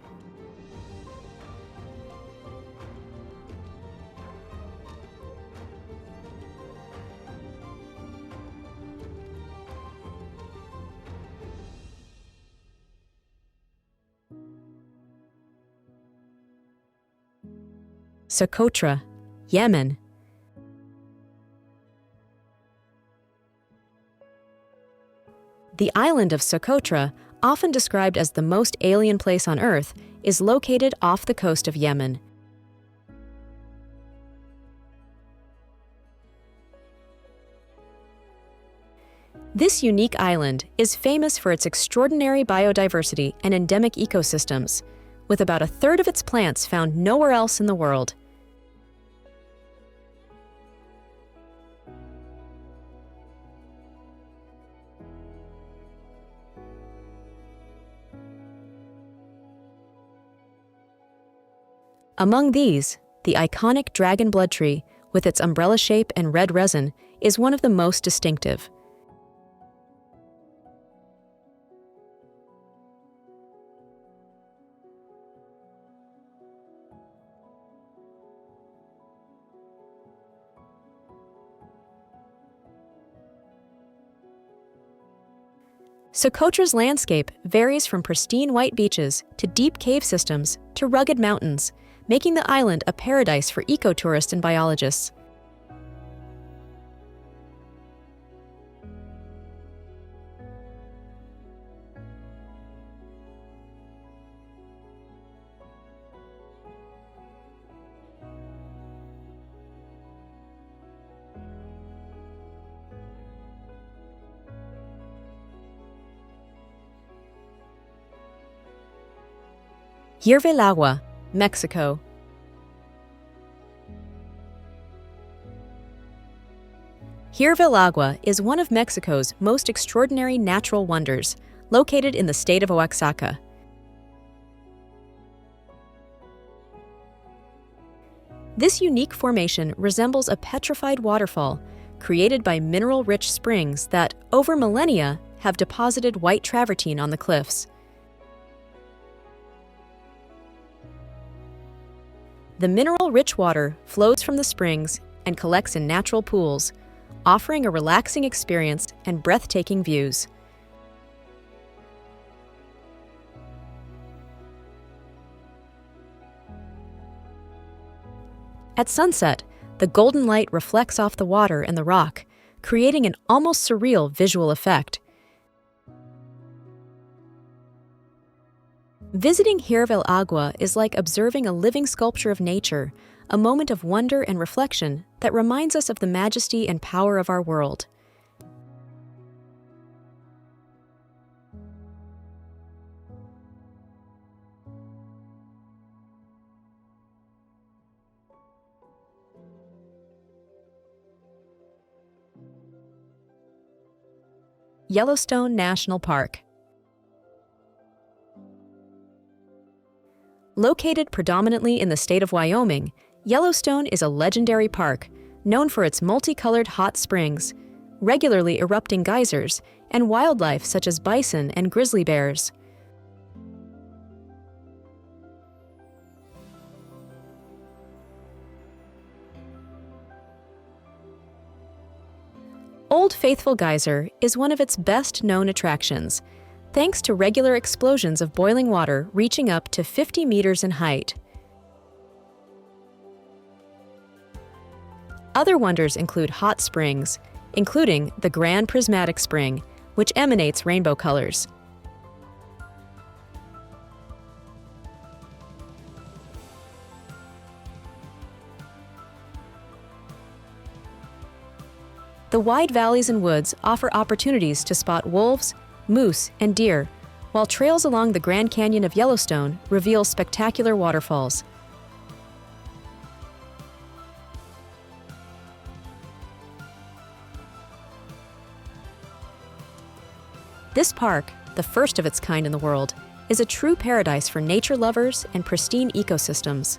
Speaker 1: Socotra, Yemen. The island of Socotra, often described as the most alien place on Earth, is located off the coast of Yemen. This unique island is famous for its extraordinary biodiversity and endemic ecosystems, with about a third of its plants found nowhere else in the world. Among these, the iconic dragon blood tree, with its umbrella shape and red resin, is one of the most distinctive. Socotra's landscape varies from pristine white beaches to deep cave systems to rugged mountains, making the island a paradise for ecotourists and biologists. Hierve el Agua, Mexico. Hierve el Agua is one of Mexico's most extraordinary natural wonders, located in the state of Oaxaca. This unique formation resembles a petrified waterfall, created by mineral-rich springs that, over millennia, have deposited white travertine on the cliffs. The mineral-rich water flows from the springs and collects in natural pools, offering a relaxing experience and breathtaking views. At sunset, the golden light reflects off the water and the rock, creating an almost surreal visual effect. Visiting Hierve el Agua is like observing a living sculpture of nature, a moment of wonder and reflection that reminds us of the majesty and power of our world. Yellowstone National Park. Located predominantly in the state of Wyoming, Yellowstone is a legendary park known for its multicolored hot springs, regularly erupting geysers, and wildlife such as bison and grizzly bears. Old Faithful Geyser is one of its best-known attractions, thanks to regular explosions of boiling water reaching up to 50 meters in height. Other wonders include hot springs, including the Grand Prismatic Spring, which emanates rainbow colors. The wide valleys and woods offer opportunities to spot wolves, moose, and deer, while trails along the Grand Canyon of Yellowstone reveal spectacular waterfalls. This park, the first of its kind in the world, is a true paradise for nature lovers and pristine ecosystems.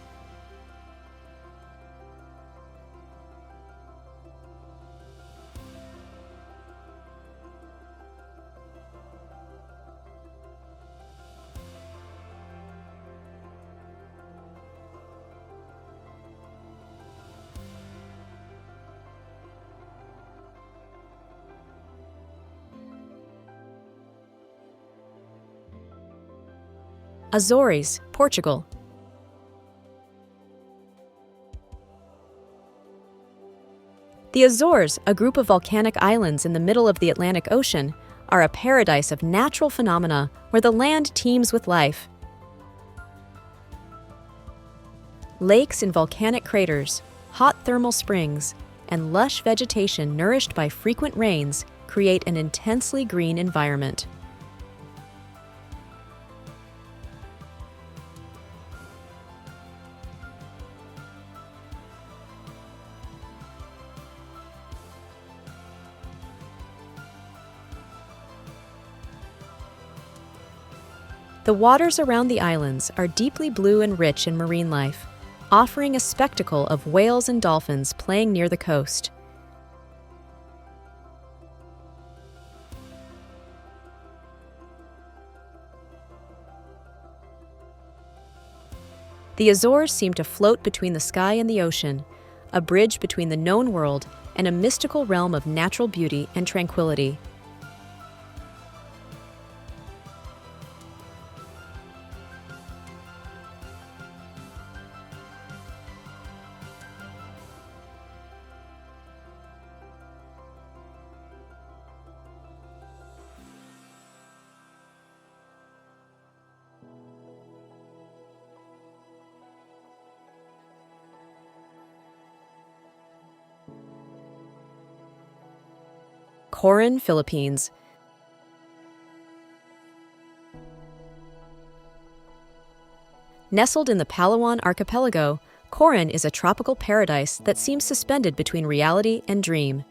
Speaker 1: Azores, Portugal. The Azores, a group of volcanic islands in the middle of the Atlantic Ocean, are a paradise of natural phenomena where the land teems with life. Lakes and volcanic craters, hot thermal springs, and lush vegetation nourished by frequent rains create an intensely green environment. The waters around the islands are deeply blue and rich in marine life, offering a spectacle of whales and dolphins playing near the coast. The Azores seem to float between the sky and the ocean, a bridge between the known world and a mystical realm of natural beauty and tranquility. Coron, Philippines. Nestled in the Palawan archipelago, Coron is a tropical paradise that seems suspended between reality and dream.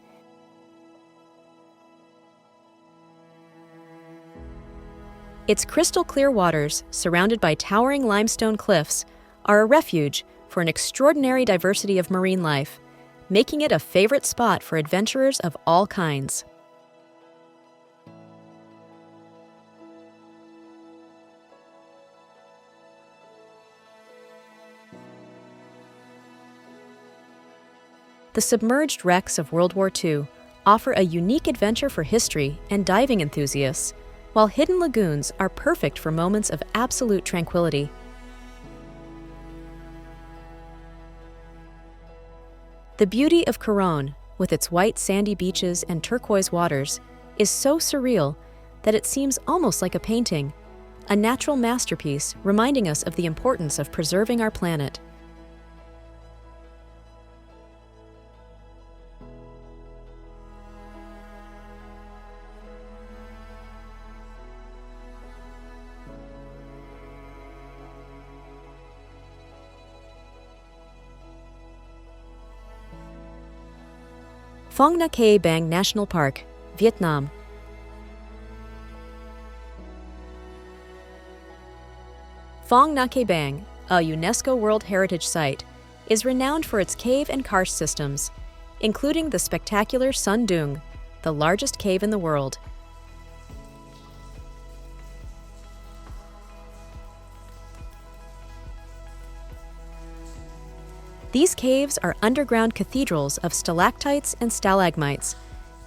Speaker 1: Its crystal-clear waters, surrounded by towering limestone cliffs, are a refuge for an extraordinary diversity of marine life, making it a favorite spot for adventurers of all kinds. The submerged wrecks of World War II offer a unique adventure for history and diving enthusiasts, while hidden lagoons are perfect for moments of absolute tranquility. The beauty of Coron, with its white sandy beaches and turquoise waters, is so surreal that it seems almost like a painting, a natural masterpiece reminding us of the importance of preserving our planet. Phong Nha Bang National Park, Vietnam. Phong Nha Bang, a UNESCO World Heritage Site, is renowned for its cave and karst systems, including the spectacular Sun Dung, the largest cave in the world. These caves are underground cathedrals of stalactites and stalagmites,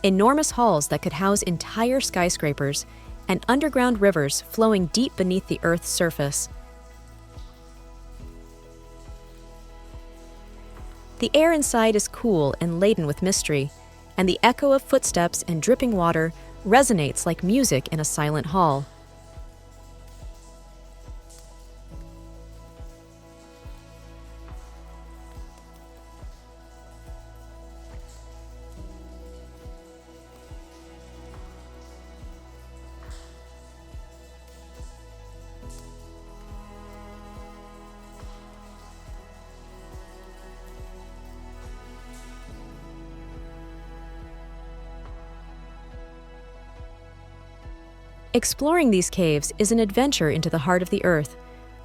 Speaker 1: enormous halls that could house entire skyscrapers, and underground rivers flowing deep beneath the Earth's surface. The air inside is cool and laden with mystery, and the echo of footsteps and dripping water resonates like music in a silent hall. Exploring these caves is an adventure into the heart of the Earth,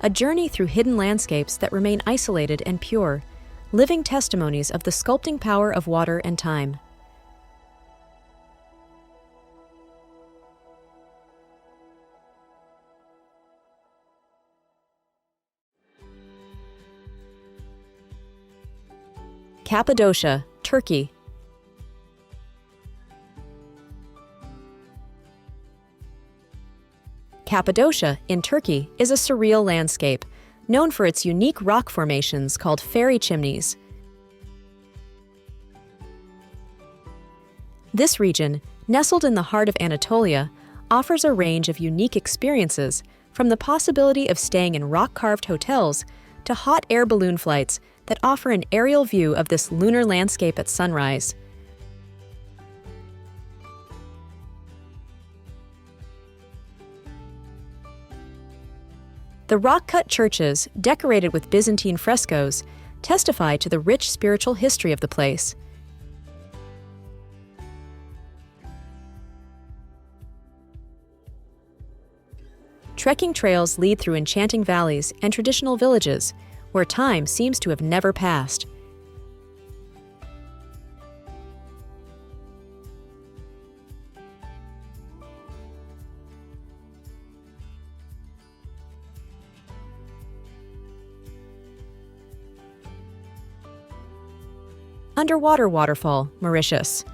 Speaker 1: a journey through hidden landscapes that remain isolated and pure, living testimonies of the sculpting power of water and time. Cappadocia, Turkey. Cappadocia, in Turkey, is a surreal landscape, known for its unique rock formations called fairy chimneys. This region, nestled in the heart of Anatolia, offers a range of unique experiences, from the possibility of staying in rock-carved hotels to hot air balloon flights that offer an aerial view of this lunar landscape at sunrise. The rock-cut churches, decorated with Byzantine frescoes, testify to the rich spiritual history of the place. Trekking trails lead through enchanting valleys and traditional villages, where time seems to have never passed. Underwater waterfall, Mauritius.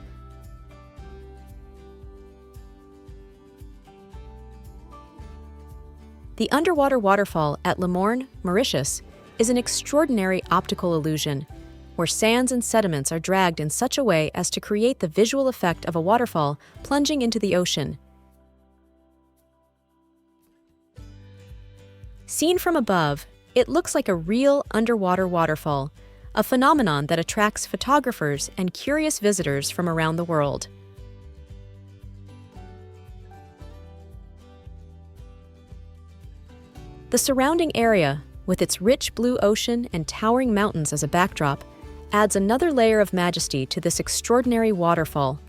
Speaker 1: The underwater waterfall at Le Morne, Mauritius, is an extraordinary optical illusion, where sands and sediments are dragged in such a way as to create the visual effect of a waterfall plunging into the ocean. Seen from above, it looks like a real underwater waterfall, a phenomenon that attracts photographers and curious visitors from around the world. The surrounding area, with its rich blue ocean and towering mountains as a backdrop, adds another layer of majesty to this extraordinary waterfall.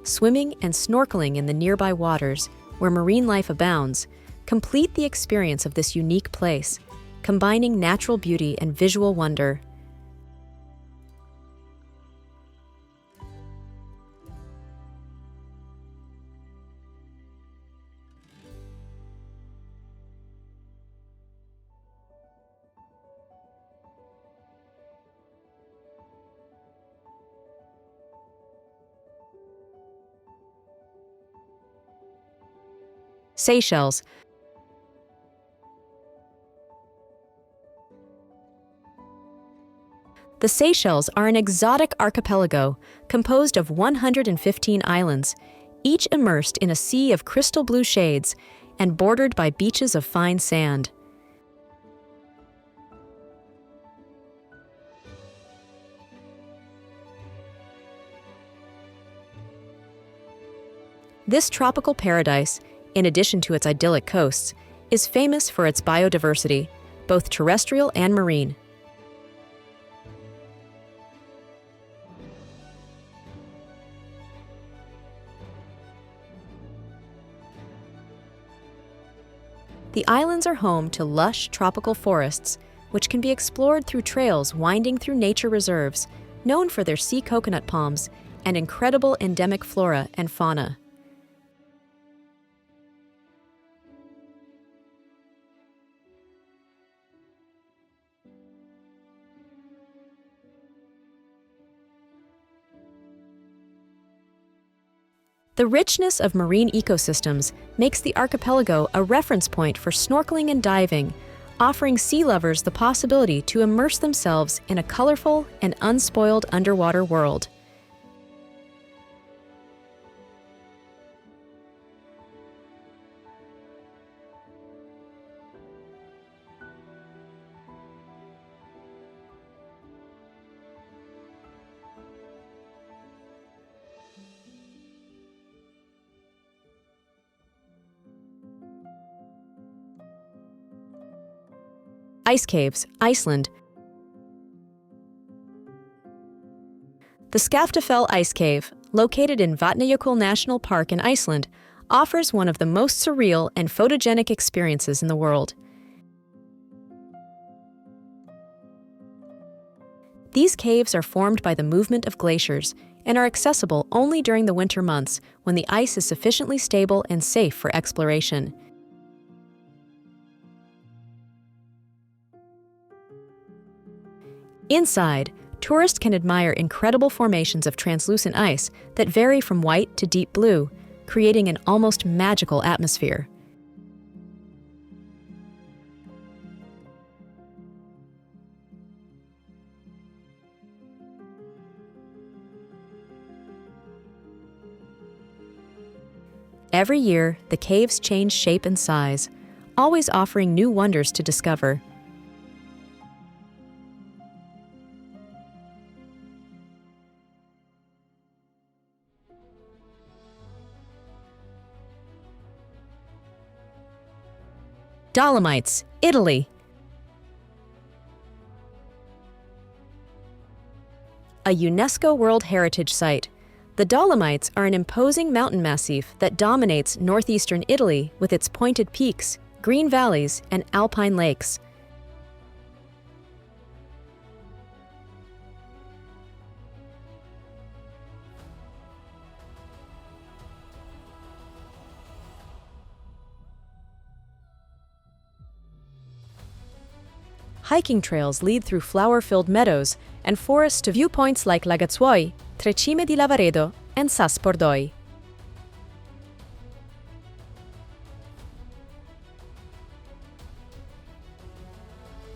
Speaker 1: Swimming and snorkeling in the nearby waters, where marine life abounds, complete the experience of this unique place, combining natural beauty and visual wonder. Seychelles. The Seychelles are an exotic archipelago composed of 115 islands, each immersed in a sea of crystal blue shades and bordered by beaches of fine sand. This tropical paradise, in addition to its idyllic coasts, is famous for its biodiversity, both terrestrial and marine. The islands are home to lush tropical forests, which can be explored through trails winding through nature reserves, known for their sea coconut palms and incredible endemic flora and fauna. The richness of marine ecosystems makes the archipelago a reference point for snorkeling and diving, offering sea lovers the possibility to immerse themselves in a colorful and unspoiled underwater world. Ice caves, Iceland. The Skaftafell Ice Cave, located in Vatnajökull National Park in Iceland, offers one of the most surreal and photogenic experiences in the world. These caves are formed by the movement of glaciers and are accessible only during the winter months when the ice is sufficiently stable and safe for exploration. Inside, tourists can admire incredible formations of translucent ice that vary from white to deep blue, creating an almost magical atmosphere. Every year, the caves change shape and size, always offering new wonders to discover. Dolomites, Italy. A UNESCO World Heritage Site, The Dolomites are an imposing mountain massif that dominates northeastern Italy with its pointed peaks, green valleys, and alpine lakes. Hiking trails lead through flower-filled meadows and forests to viewpoints like Lagazzuoi, Trecime di Lavaredo, and Sas Pordoi.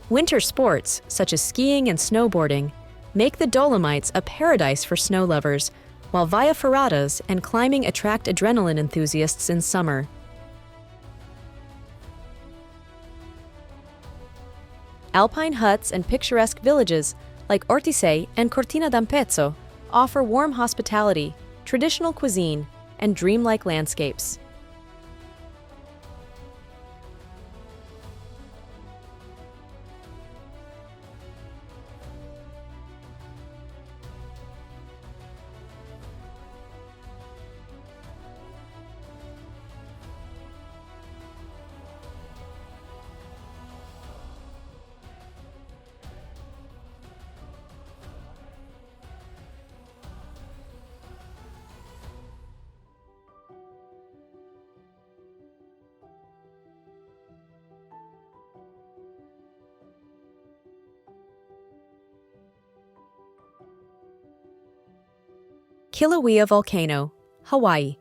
Speaker 1: Winter sports, such as skiing and snowboarding, make the Dolomites a paradise for snow lovers, while via ferratas and climbing attract adrenaline enthusiasts in summer. Alpine huts and picturesque villages like Ortisei and Cortina d'Ampezzo offer warm hospitality, traditional cuisine, and dreamlike landscapes. Kilauea Volcano, Hawaii.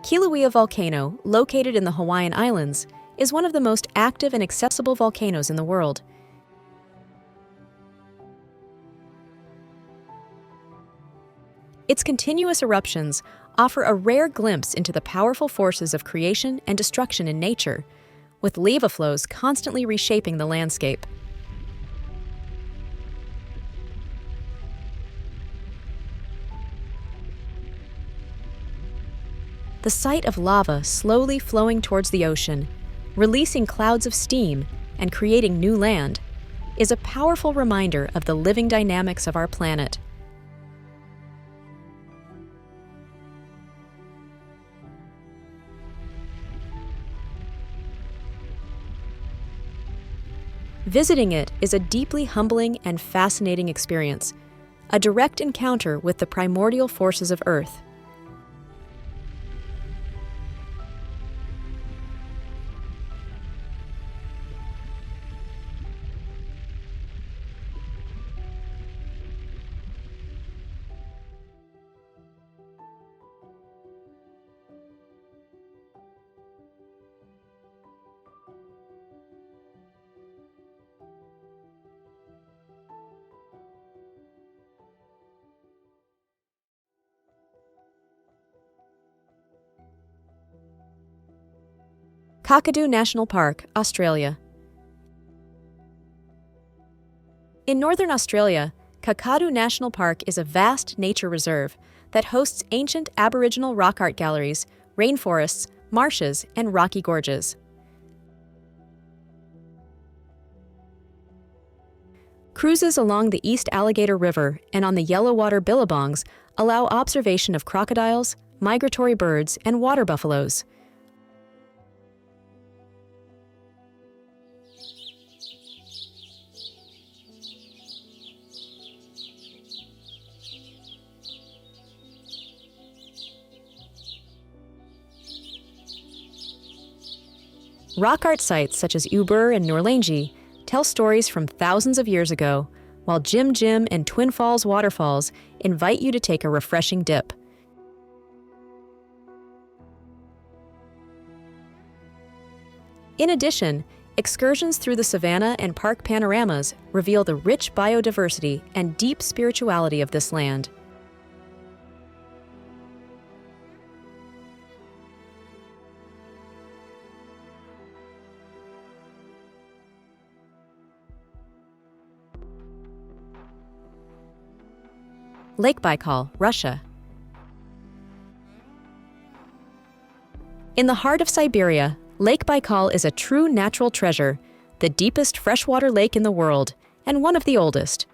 Speaker 1: Kilauea Volcano, located in the Hawaiian Islands, is one of the most active and accessible volcanoes in the world. Its continuous eruptions offer a rare glimpse into the powerful forces of creation and destruction in nature, with lava flows constantly reshaping the landscape. The sight of lava slowly flowing towards the ocean, releasing clouds of steam and creating new land, is a powerful reminder of the living dynamics of our planet. Visiting it is a deeply humbling and fascinating experience, a direct encounter with the primordial forces of Earth. Kakadu National Park, Australia. In northern Australia, Kakadu National Park is a vast nature reserve that hosts ancient Aboriginal rock art galleries, rainforests, marshes, and rocky gorges. Cruises along the East Alligator River and on the Yellowwater Billabongs allow observation of crocodiles, migratory birds, and water buffaloes. Rock art sites such as Ubur and Norlangi tell stories from thousands of years ago, while Jim Jim and Twin Falls waterfalls invite you to take a refreshing dip. In addition, excursions through the savanna and park panoramas reveal the rich biodiversity and deep spirituality of this land. Lake Baikal, Russia. In the heart of Siberia, Lake Baikal is a true natural treasure, the deepest freshwater lake in the world, and one of the oldest.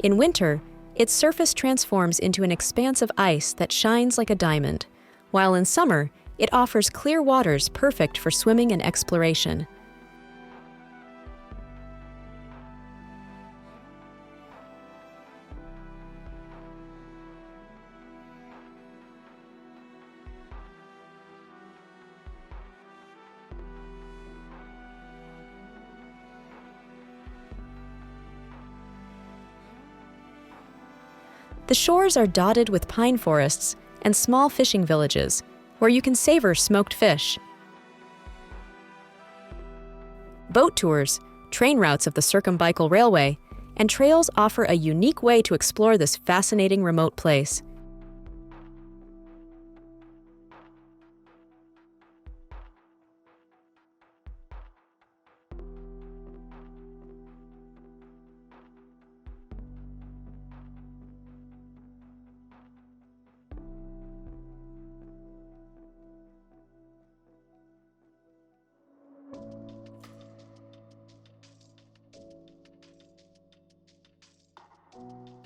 Speaker 1: In winter, its surface transforms into an expanse of ice that shines like a diamond, while in summer, it offers clear waters perfect for swimming and exploration. The shores are dotted with pine forests and small fishing villages, where you can savor smoked fish. Boat tours, train routes of the Circumbical Railway, and trails offer a unique way to explore this fascinating remote place.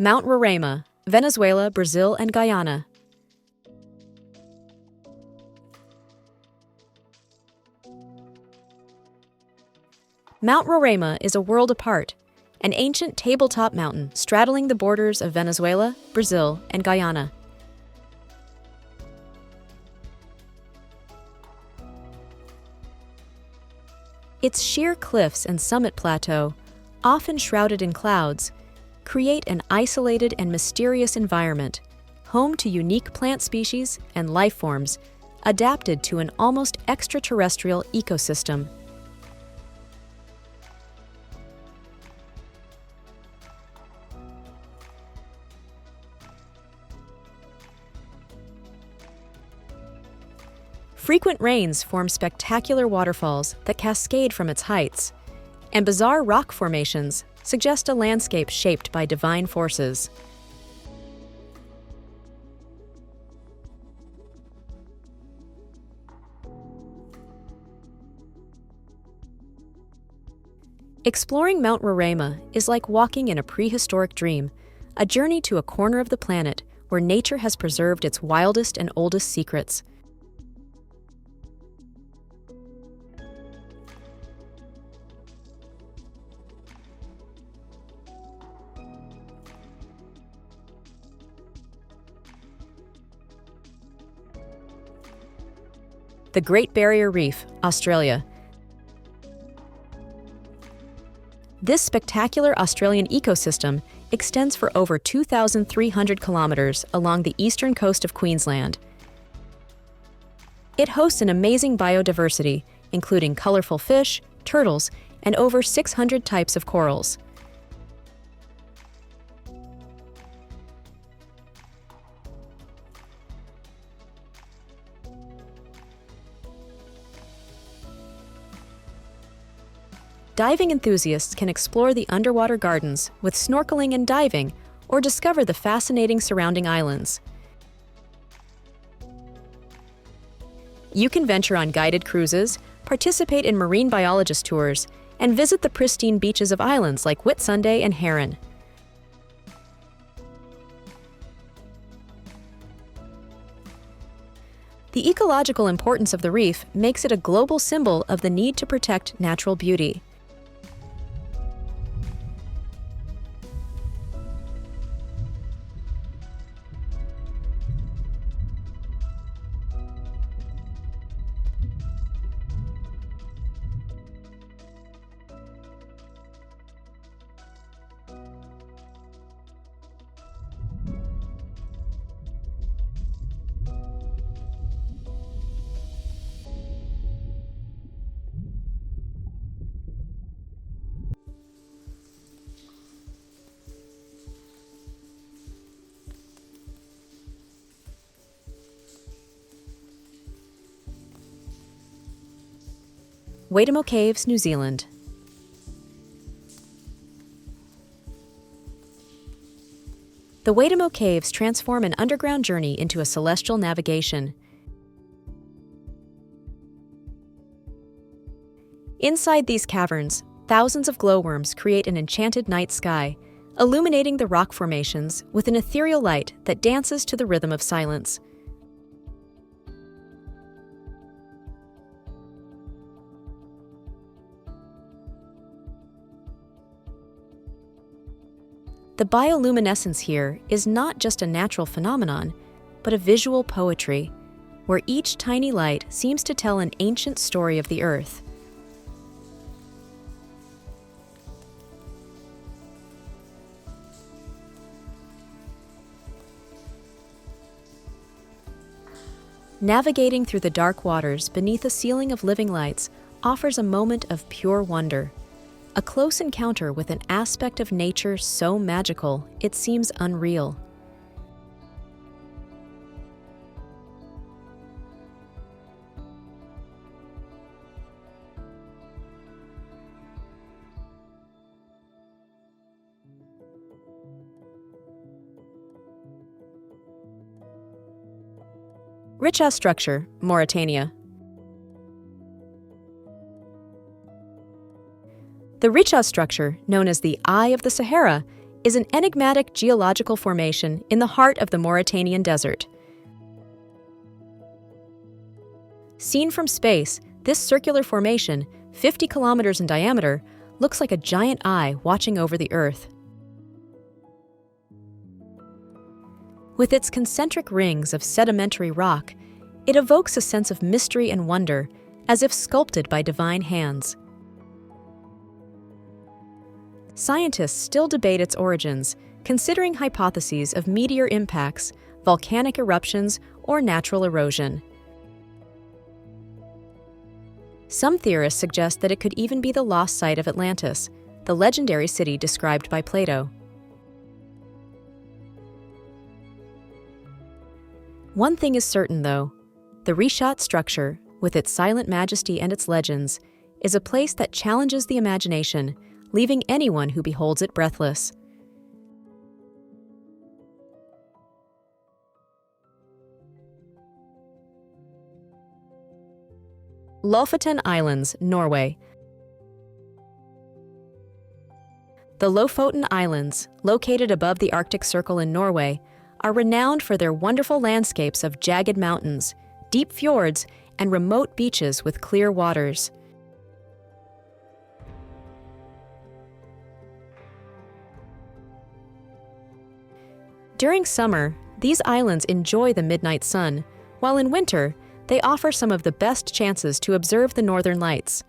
Speaker 1: Mount Roraima, Venezuela, Brazil, and Guyana. Mount Roraima is a world apart, an ancient tabletop mountain straddling the borders of Venezuela, Brazil, and Guyana. Its sheer cliffs and summit plateau, often shrouded in clouds, create an isolated and mysterious environment, home to unique plant species and life forms adapted to an almost extraterrestrial ecosystem. Frequent rains form spectacular waterfalls that cascade from its heights, and bizarre rock formations suggest a landscape shaped by divine forces. Exploring Mount Roraima is like walking in a prehistoric dream, a journey to a corner of the planet where nature has preserved its wildest and oldest secrets. The Great Barrier Reef, Australia. This spectacular Australian ecosystem extends for over 2,300 kilometers along the eastern coast of Queensland. It hosts an amazing biodiversity, including colorful fish, turtles, and over 600 types of corals. Diving enthusiasts can explore the underwater gardens with snorkeling and diving, or discover the fascinating surrounding islands. You can venture on guided cruises, participate in marine biologist tours, and visit the pristine beaches of islands like Whitsunday and Heron. The ecological importance of the reef makes it a global symbol of the need to protect natural beauty. Waitomo Caves, New Zealand. The Waitomo Caves transform an underground journey into a celestial navigation. Inside these caverns, thousands of glowworms create an enchanted night sky, illuminating the rock formations with an ethereal light that dances to the rhythm of silence. The bioluminescence here is not just a natural phenomenon, but a visual poetry, where each tiny light seems to tell an ancient story of the Earth. Navigating through the dark waters beneath a ceiling of living lights offers a moment of pure wonder, a close encounter with an aspect of nature so magical it seems unreal. Richa structure, Mauritania. The Richa structure, known as the Eye of the Sahara, is an enigmatic geological formation in the heart of the Mauritanian desert. Seen from space, this circular formation, 50 kilometers in diameter, looks like a giant eye watching over the Earth. With its concentric rings of sedimentary rock, it evokes a sense of mystery and wonder, as if sculpted by divine hands. Scientists still debate its origins, considering hypotheses of meteor impacts, volcanic eruptions, or natural erosion. Some theorists suggest that it could even be the lost site of Atlantis, the legendary city described by Plato. One thing is certain, though. The Richat structure, with its silent majesty and its legends, is a place that challenges the imagination, leaving anyone who beholds it breathless. Lofoten Islands, Norway. The Lofoten Islands, located above the Arctic Circle in Norway, are renowned for their wonderful landscapes of jagged mountains, deep fjords, and remote beaches with clear waters. During summer, these islands enjoy the midnight sun, while in winter, they offer some of the best chances to observe the northern lights.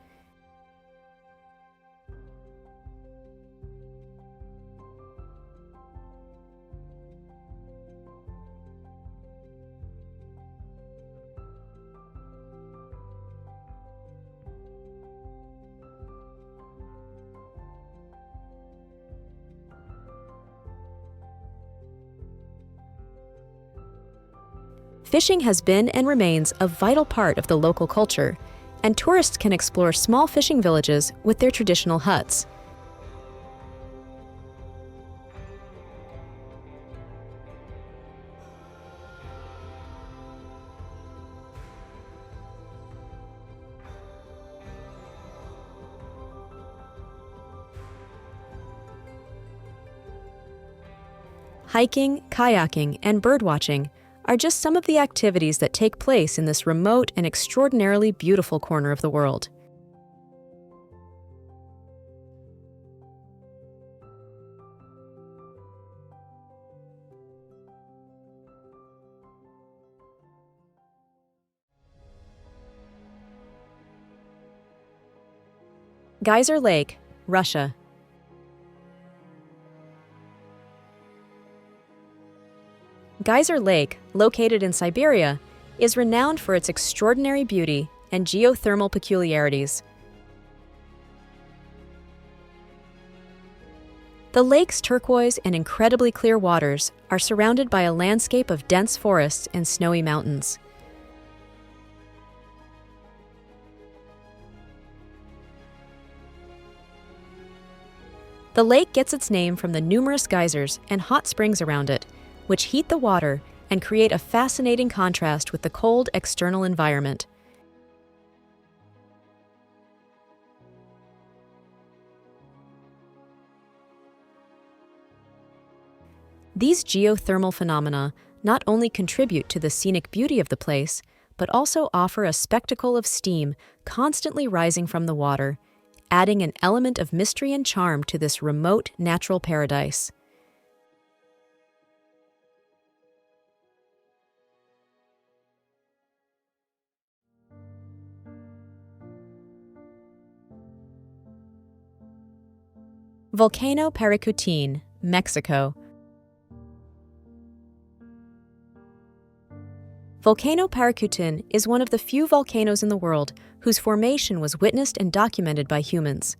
Speaker 1: Fishing has been and remains a vital part of the local culture, and tourists can explore small fishing villages with their traditional huts. Hiking, kayaking, and birdwatching are just some of the activities that take place in this remote and extraordinarily beautiful corner of the world. Geyser Lake, Russia. Geyser Lake, located in Siberia, is renowned for its extraordinary beauty and geothermal peculiarities. The lake's turquoise and incredibly clear waters are surrounded by a landscape of dense forests and snowy mountains. The lake gets its name from the numerous geysers and hot springs around it, which heat the water and create a fascinating contrast with the cold external environment. These geothermal phenomena not only contribute to the scenic beauty of the place, but also offer a spectacle of steam constantly rising from the water, adding an element of mystery and charm to this remote natural paradise. Volcano Paricutin, Mexico. Volcano Paricutin is one of the few volcanoes in the world whose formation was witnessed and documented by humans.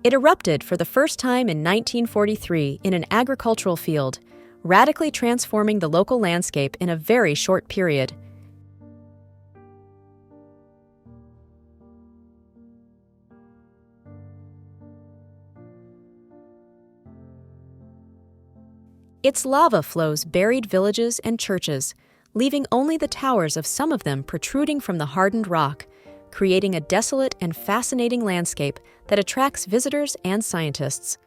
Speaker 1: It erupted for the first time in 1943 in an agricultural field, radically transforming the local landscape in a very short period. Its lava flows buried villages and churches, leaving only the towers of some of them protruding from the hardened rock, creating a desolate and fascinating landscape that attracts visitors and scientists.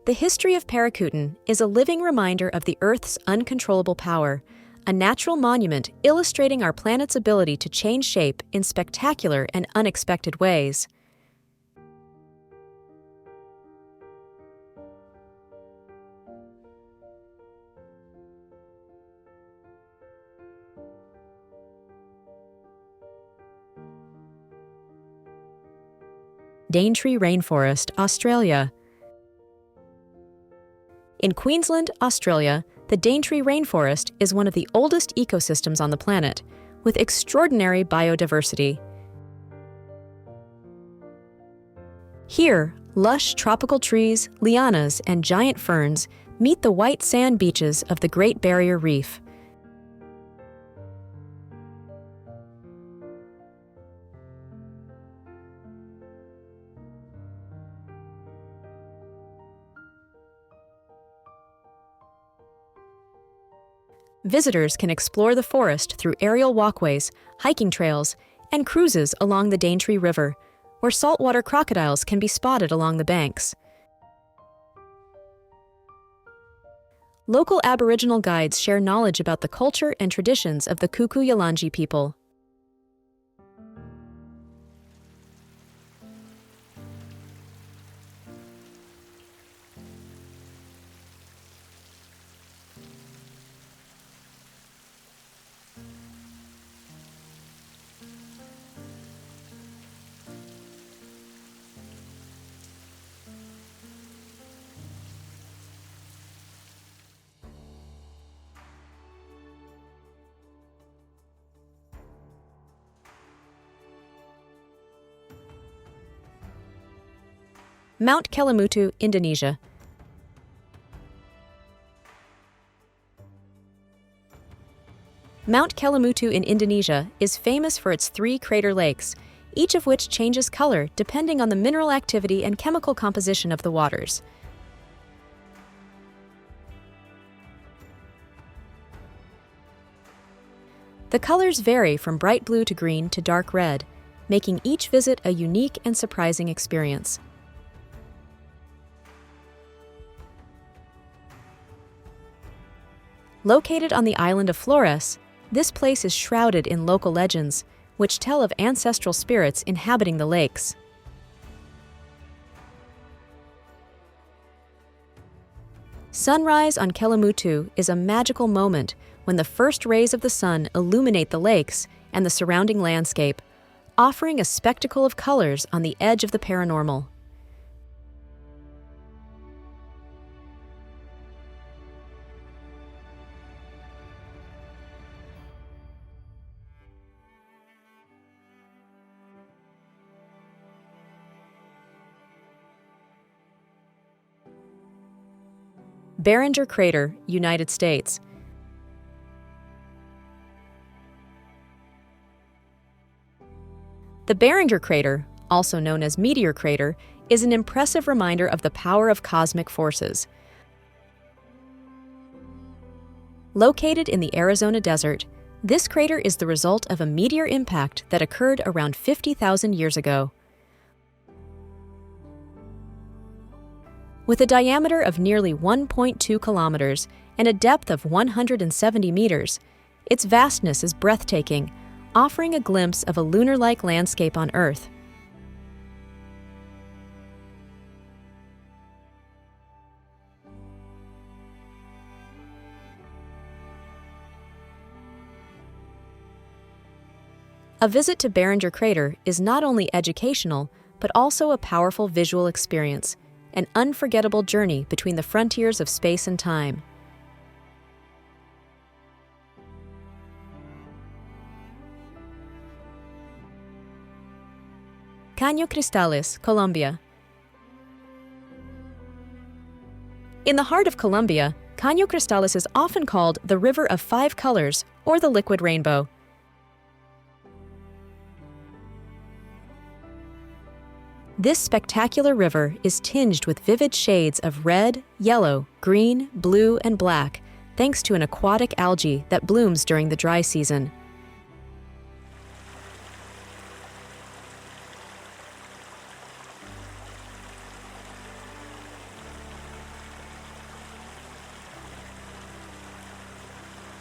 Speaker 1: The history of Paricutin is a living reminder of the Earth's uncontrollable power, a natural monument illustrating our planet's ability to change shape in spectacular and unexpected ways. Daintree Rainforest, Australia. In Queensland, Australia, the Daintree Rainforest is one of the oldest ecosystems on the planet, with extraordinary biodiversity. Here, lush tropical trees, lianas, and giant ferns meet the white sand beaches of the Great Barrier Reef. Visitors can explore the forest through aerial walkways, hiking trails, and cruises along the Daintree River, where saltwater crocodiles can be spotted along the banks. Local Aboriginal guides share knowledge about the culture and traditions of the Kuku-Yalanji people. Mount Kelimutu, Indonesia. Mount Kelimutu in Indonesia is famous for its 3 crater lakes, each of which changes color depending on the mineral activity and chemical composition of the waters. The colors vary from bright blue to green to dark red, making each visit a unique and surprising experience. Located on the island of Flores, this place is shrouded in local legends, which tell of ancestral spirits inhabiting the lakes. Sunrise on Kelimutu is a magical moment when the first rays of the sun illuminate the lakes and the surrounding landscape, offering a spectacle of colors on the edge of the paranormal. Barringer Crater, United States. The Barringer Crater, also known as Meteor Crater, is an impressive reminder of the power of cosmic forces. Located in the Arizona desert, This crater is the result of a meteor impact that occurred around 50,000 years ago. With a diameter of nearly 1.2 kilometers and a depth of 170 meters, its vastness is breathtaking, offering a glimpse of a lunar-like landscape on Earth. A visit to Barringer Crater is not only educational, but also a powerful visual experience, an unforgettable journey between the frontiers of space and time. Caño Cristales, Colombia. In the heart of Colombia, Caño Cristales is often called the River of Five Colors or the Liquid Rainbow. This spectacular river is tinged with vivid shades of red, yellow, green, blue, and black, thanks to an aquatic algae that blooms during the dry season.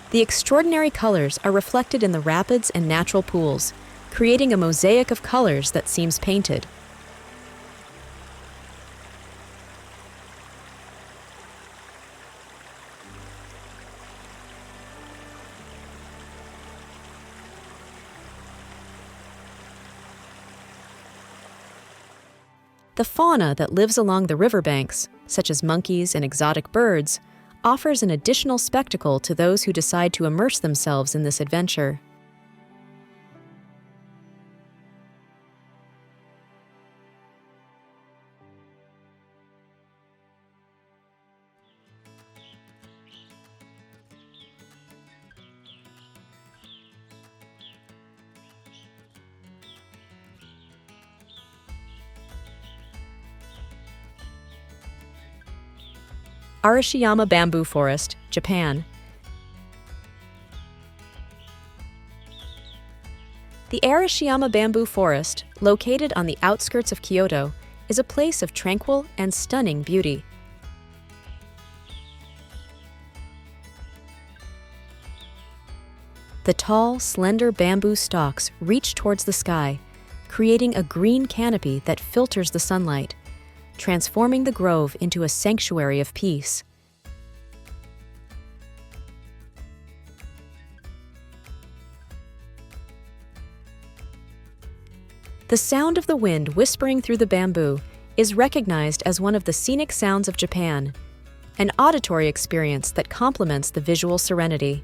Speaker 1: The extraordinary colors are reflected in the rapids and natural pools, creating a mosaic of colors that seems painted. The fauna that lives along the riverbanks, such as monkeys and exotic birds, offers an additional spectacle to those who decide to immerse themselves in this adventure. Arashiyama Bamboo Forest, Japan. The Arashiyama Bamboo Forest, located on the outskirts of Kyoto, is a place of tranquil and stunning beauty. The tall, slender bamboo stalks reach towards the sky, creating a green canopy that filters the sunlight, transforming the grove into a sanctuary of peace. The sound of the wind whispering through the bamboo is recognized as one of the scenic sounds of Japan, an auditory experience that complements the visual serenity.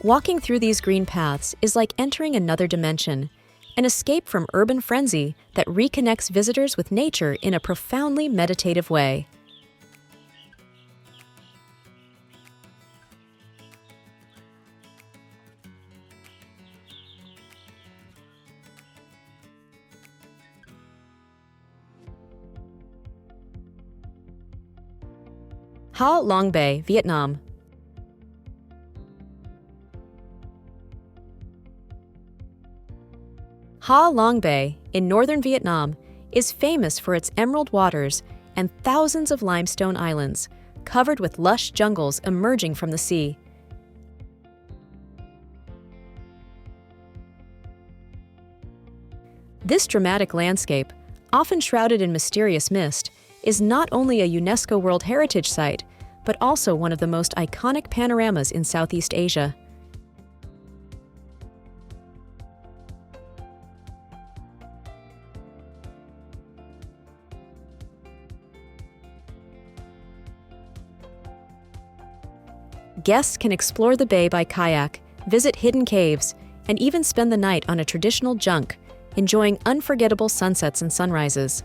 Speaker 1: Walking through these green paths is like entering another dimension, an escape from urban frenzy that reconnects visitors with nature in a profoundly meditative way. Ha Long Bay, Vietnam. Ha Long Bay, in northern Vietnam, is famous for its emerald waters and thousands of limestone islands, covered with lush jungles emerging from the sea. This dramatic landscape, often shrouded in mysterious mist, is not only a UNESCO World Heritage Site, but also one of the most iconic panoramas in Southeast Asia. Guests can explore the bay by kayak, visit hidden caves, and even spend the night on a traditional junk, enjoying unforgettable sunsets and sunrises.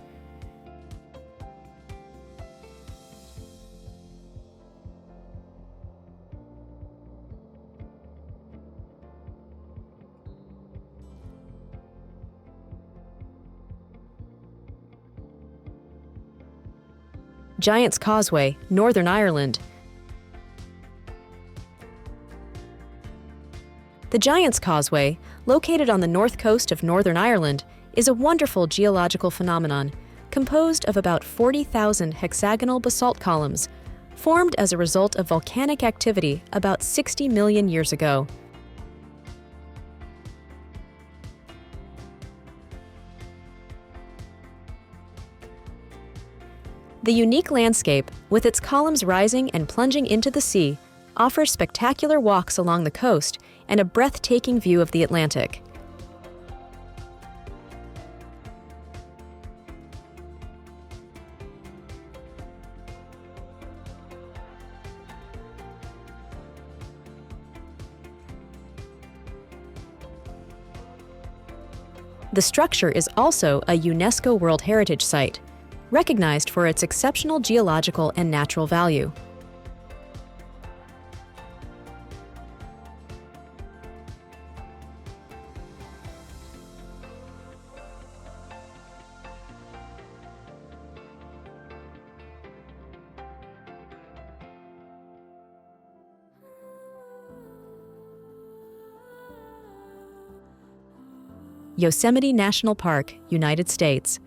Speaker 1: Giant's Causeway, Northern Ireland. The Giant's Causeway, located on the north coast of Northern Ireland, is a wonderful geological phenomenon composed of about 40,000 hexagonal basalt columns, formed as a result of volcanic activity about 60 million years ago. The unique landscape, with its columns rising and plunging into the sea, offers spectacular walks along the coast and a breathtaking view of the Atlantic. The structure is also a UNESCO World Heritage Site, recognized for its exceptional geological and natural value. Yosemite National Park, United States.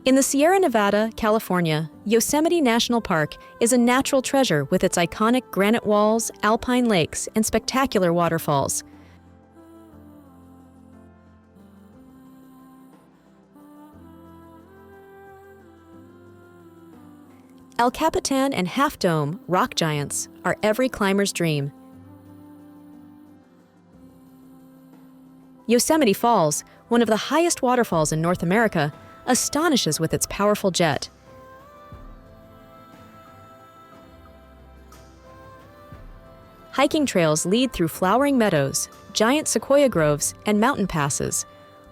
Speaker 1: In the Sierra Nevada, California, Yosemite National Park is a natural treasure with its iconic granite walls, alpine lakes, and spectacular waterfalls. El Capitan and Half Dome rock giants are every climber's dream. Yosemite Falls, one of the highest waterfalls in North America, astonishes with its powerful jet. Hiking trails lead through flowering meadows, giant sequoia groves, and mountain passes,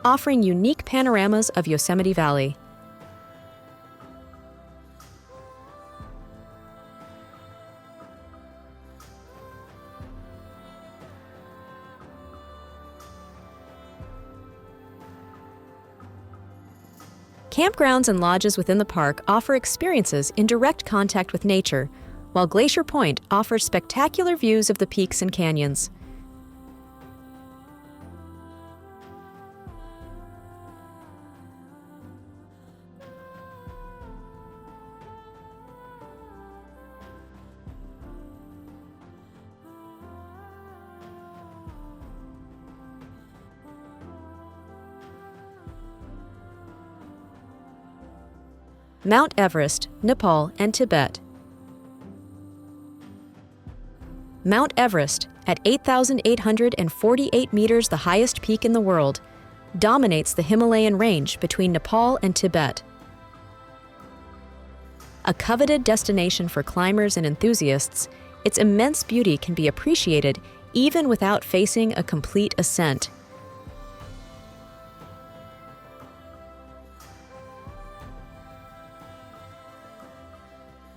Speaker 1: offering unique panoramas of Yosemite Valley. Campgrounds and lodges within the park offer experiences in direct contact with nature, while Glacier Point offers spectacular views of the peaks and canyons. Mount Everest, Nepal, and Tibet. Mount Everest, at 8,848 meters, the highest peak in the world, dominates the Himalayan range between Nepal and Tibet. A coveted destination for climbers and enthusiasts, its immense beauty can be appreciated even without facing a complete ascent.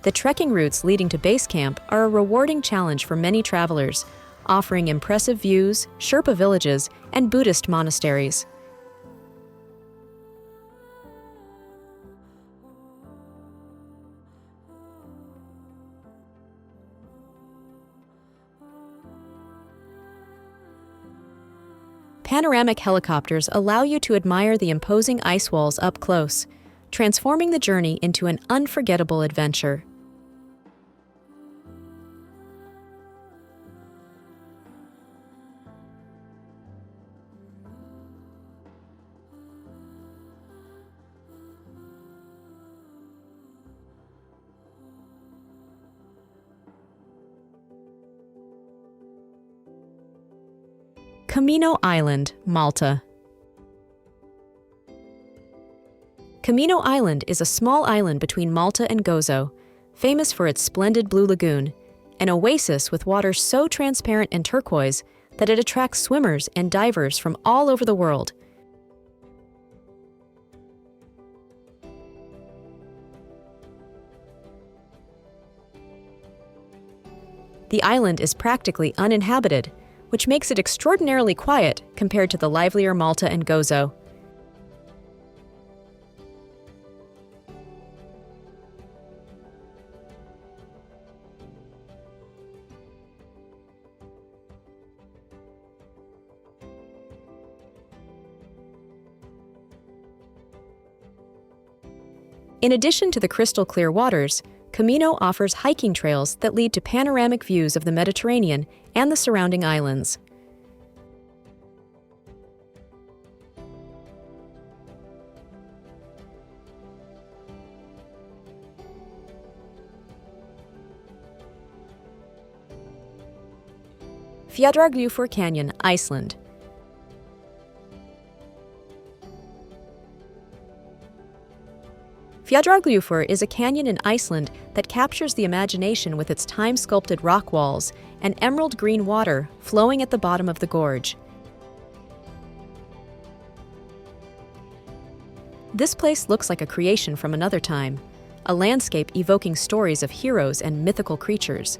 Speaker 1: The trekking routes leading to base camp are a rewarding challenge for many travelers, offering impressive views, Sherpa villages, and Buddhist monasteries. Panoramic helicopters allow you to admire the imposing ice walls up close, transforming the journey into an unforgettable adventure. Camino Island, Malta. Camino Island is a small island between Malta and Gozo, famous for its splendid blue lagoon, an oasis with water so transparent and turquoise that it attracts swimmers and divers from all over the world. The island is practically uninhabited, which makes it extraordinarily quiet compared to the livelier Malta and Gozo. In addition to the crystal-clear waters, Camino offers hiking trails that lead to panoramic views of the Mediterranean and the surrounding islands. Studlagil Canyon, Iceland. Studlagil is a canyon in Iceland that captures the imagination with its time-sculpted rock walls and emerald green water flowing at the bottom of the gorge. This place looks like a creation from another time, a landscape evoking stories of heroes and mythical creatures.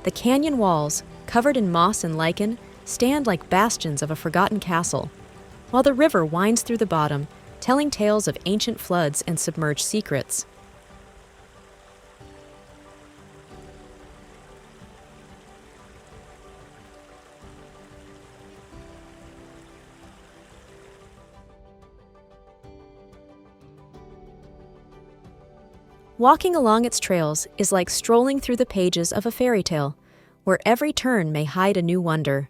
Speaker 1: The canyon walls, covered in moss and lichen, stand like bastions of a forgotten castle, while the river winds through the bottom, telling tales of ancient floods and submerged secrets. Walking along its trails is like strolling through the pages of a fairy tale, where every turn may hide a new wonder.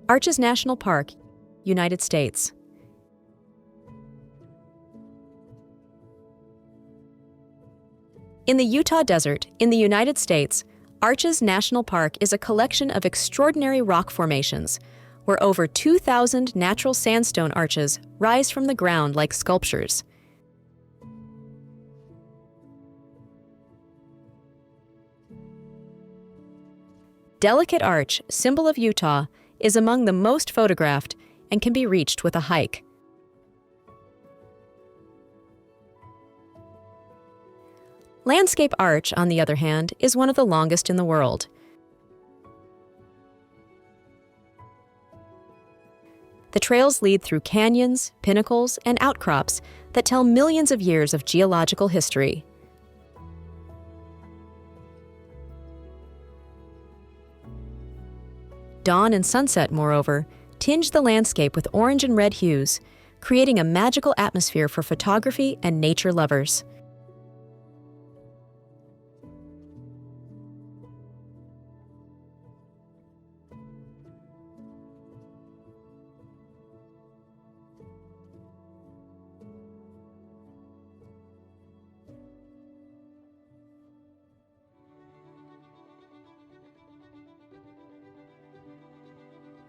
Speaker 1: Arches National Park, United States. In the Utah Desert, in the United States, Arches National Park is a collection of extraordinary rock formations, where over 2,000 natural sandstone arches rise from the ground like sculptures. Delicate Arch, symbol of Utah, is among the most photographed and can be reached with a hike. Landscape Arch, on the other hand, is one of the longest in the world. The trails lead through canyons, pinnacles, and outcrops that tell millions of years of geological history. Dawn and sunset, moreover, tinge the landscape with orange and red hues, creating a magical atmosphere for photography and nature lovers.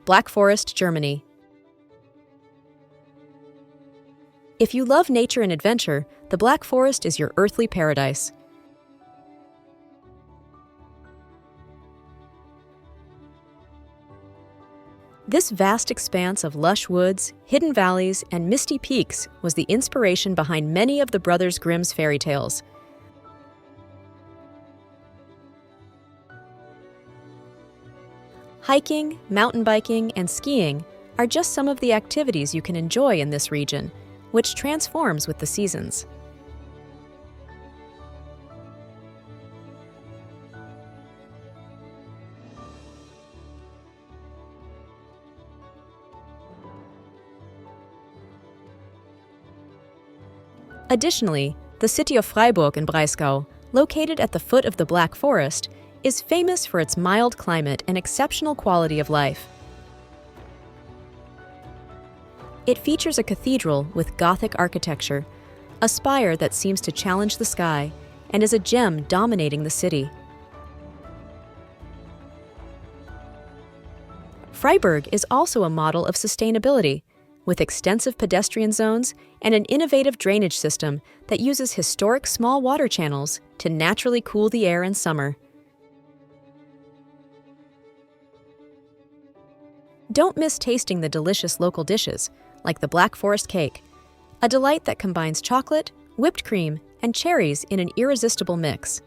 Speaker 1: Black Forest, Germany. If you love nature and adventure, the Black Forest is your earthly paradise. This vast expanse of lush woods, hidden valleys, and misty peaks was the inspiration behind many of the Brothers Grimm's fairy tales. Hiking, mountain biking, and skiing are just some of the activities you can enjoy in this region, which transforms with the seasons. Additionally, the city of Freiburg in Breisgau, located at the foot of the Black Forest, is famous for its mild climate and exceptional quality of life. It features a cathedral with Gothic architecture, a spire that seems to challenge the sky, and is a gem dominating the city. Freiburg is also a model of sustainability, with extensive pedestrian zones and an innovative drainage system that uses historic small water channels to naturally cool the air in summer. Don't miss tasting the delicious local dishes, like the Black Forest cake, a delight that combines chocolate, whipped cream, and cherries in an irresistible mix.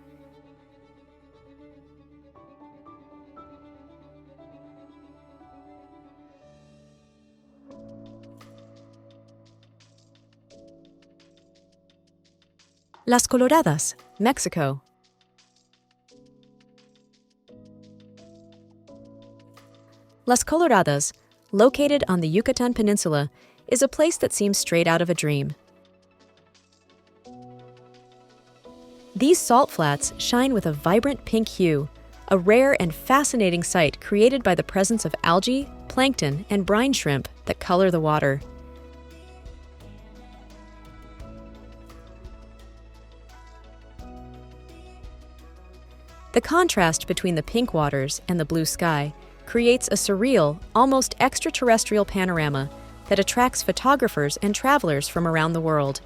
Speaker 1: Las Coloradas, Mexico. Las Coloradas, located on the Yucatan Peninsula, is a place that seems straight out of a dream. These salt flats shine with a vibrant pink hue, a rare and fascinating sight created by the presence of algae, plankton, and brine shrimp that color the water. The contrast between the pink waters and the blue sky creates a surreal, almost extraterrestrial panorama that attracts photographers and travelers from around the world.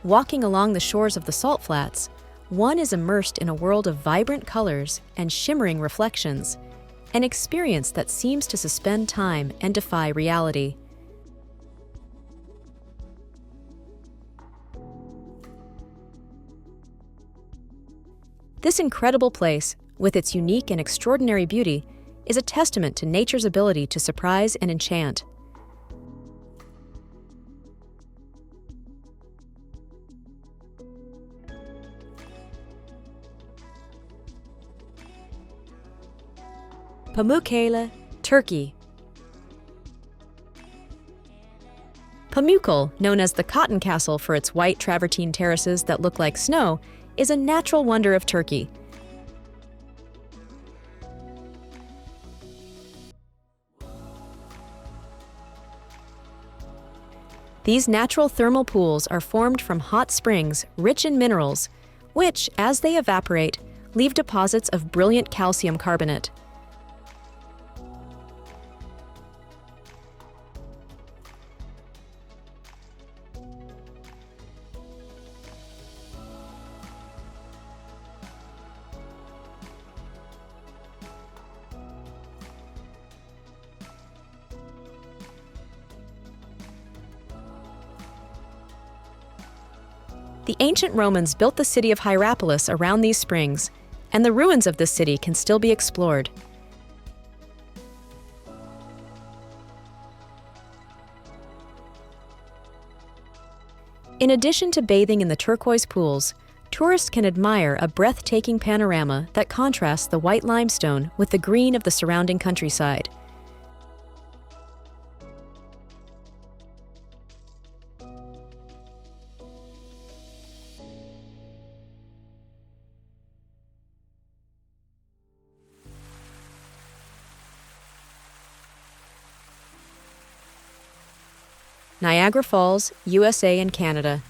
Speaker 1: Walking along the shores of the salt flats, one is immersed in a world of vibrant colors and shimmering reflections, an experience that seems to suspend time and defy reality. This incredible place, with its unique and extraordinary beauty, is a testament to nature's ability to surprise and enchant. Pamukkale, Turkey. Pamukkale, known as the Cotton Castle for its white travertine terraces that look like snow, is a natural wonder of Turkey. These natural thermal pools are formed from hot springs rich in minerals, which, as they evaporate, leave deposits of brilliant calcium carbonate. The ancient Romans built the city of Hierapolis around these springs, and the ruins of this city can still be explored. In addition to bathing in the turquoise pools, tourists can admire a breathtaking panorama that contrasts the white limestone with the green of the surrounding countryside. Niagara Falls, USA and Canada.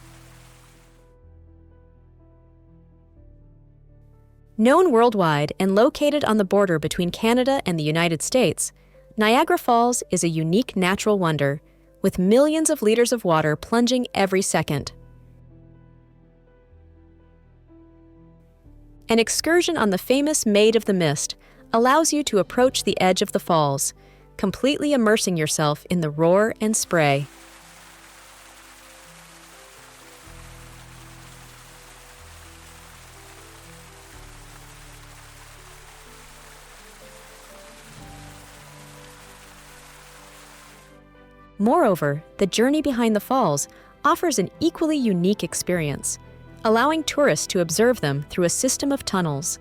Speaker 1: Known worldwide and located on the border between Canada and the United States, Niagara Falls is a unique natural wonder, with millions of liters of water plunging every second. An excursion on the famous Maid of the Mist allows you to approach the edge of the falls, completely immersing yourself in the roar and spray. Moreover, the journey behind the falls offers an equally unique experience, allowing tourists to observe them through a system of tunnels.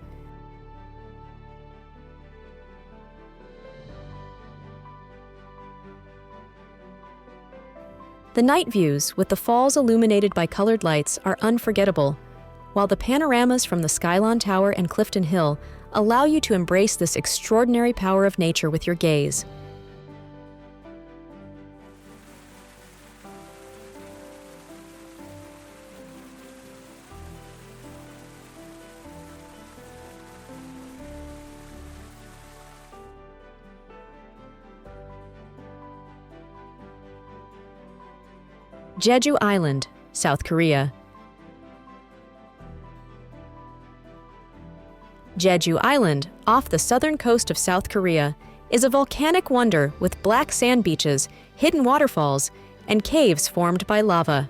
Speaker 1: The night views, with the falls illuminated by colored lights, are unforgettable, while the panoramas from the Skylon Tower and Clifton Hill allow you to embrace this extraordinary power of nature with your gaze. Jeju Island, South Korea. Jeju Island, off the southern coast of South Korea, is a volcanic wonder with black sand beaches, hidden waterfalls, and caves formed by lava.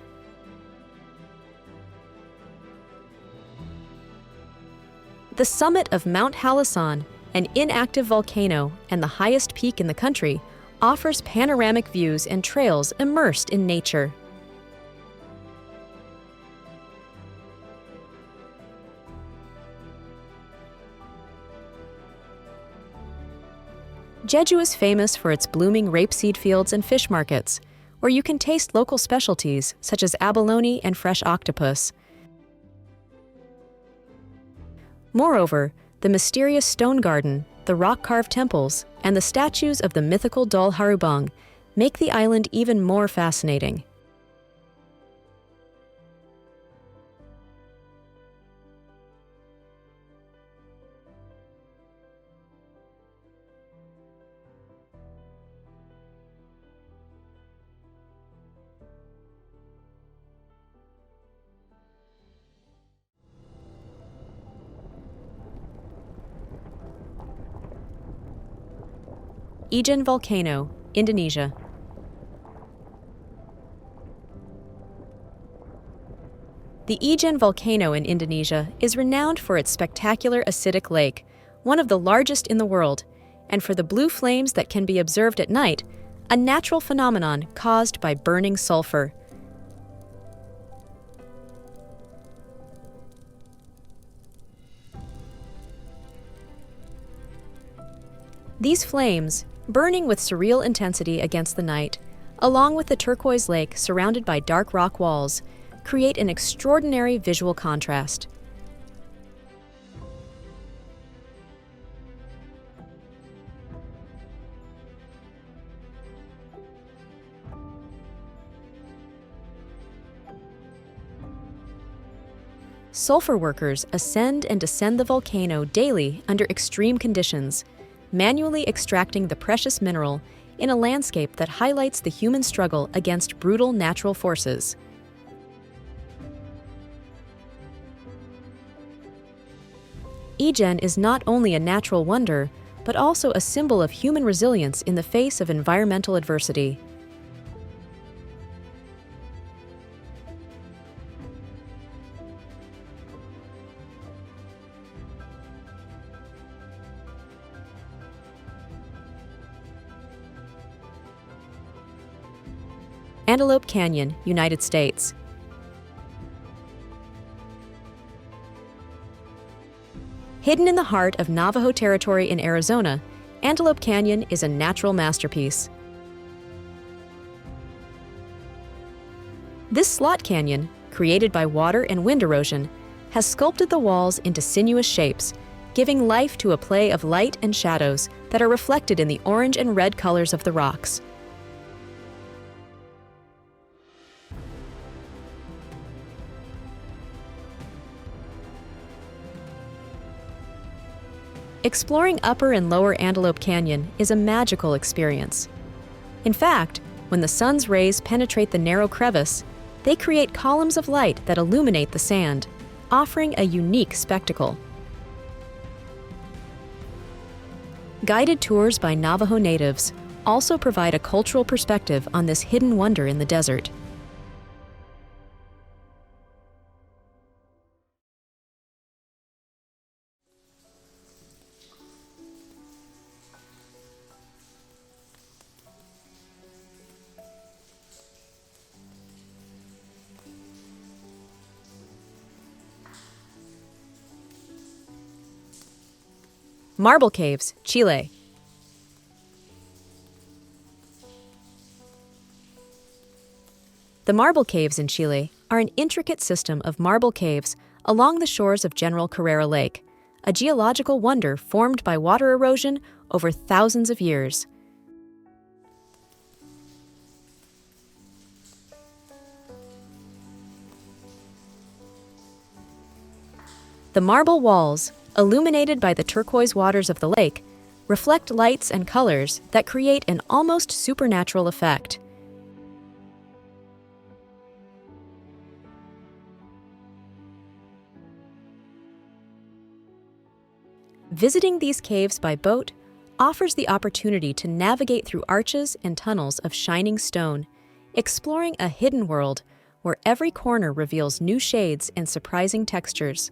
Speaker 1: The summit of Mount Halasan, an inactive volcano and the highest peak in the country, offers panoramic views and trails immersed in nature. Jeju is famous for its blooming rapeseed fields and fish markets, where you can taste local specialties such as abalone and fresh octopus. Moreover, the mysterious stone garden, the rock-carved temples, and the statues of the mythical Dol Harubang make the island even more fascinating. Ijen Volcano, Indonesia. The Ijen volcano in Indonesia is renowned for its spectacular acidic lake, one of the largest in the world, and for the blue flames that can be observed at night, a natural phenomenon caused by burning sulfur. These flames, burning with surreal intensity against the night, along with the turquoise lake surrounded by dark rock walls, create an extraordinary visual contrast. Sulfur workers ascend and descend the volcano daily under extreme conditions, manually extracting the precious mineral in a landscape that highlights the human struggle against brutal natural forces. Ijen is not only a natural wonder, but also a symbol of human resilience in the face of environmental adversity. Antelope Canyon, United States. Hidden in the heart of Navajo territory in Arizona, Antelope Canyon is a natural masterpiece. This slot canyon, created by water and wind erosion, has sculpted the walls into sinuous shapes, giving life to a play of light and shadows that are reflected in the orange and red colors of the rocks. Exploring Upper and Lower Antelope Canyon is a magical experience. In fact, when the sun's rays penetrate the narrow crevice, they create columns of light that illuminate the sand, offering a unique spectacle. Guided tours by Navajo natives also provide a cultural perspective on this hidden wonder in the desert. Marble Caves, Chile. The Marble Caves in Chile are an intricate system of marble caves along the shores of General Carrera Lake, a geological wonder formed by water erosion over thousands of years. The marble walls, illuminated by the turquoise waters of the lake, reflect lights and colors that create an almost supernatural effect. Visiting these caves by boat offers the opportunity to navigate through arches and tunnels of shining stone, exploring a hidden world where every corner reveals new shades and surprising textures.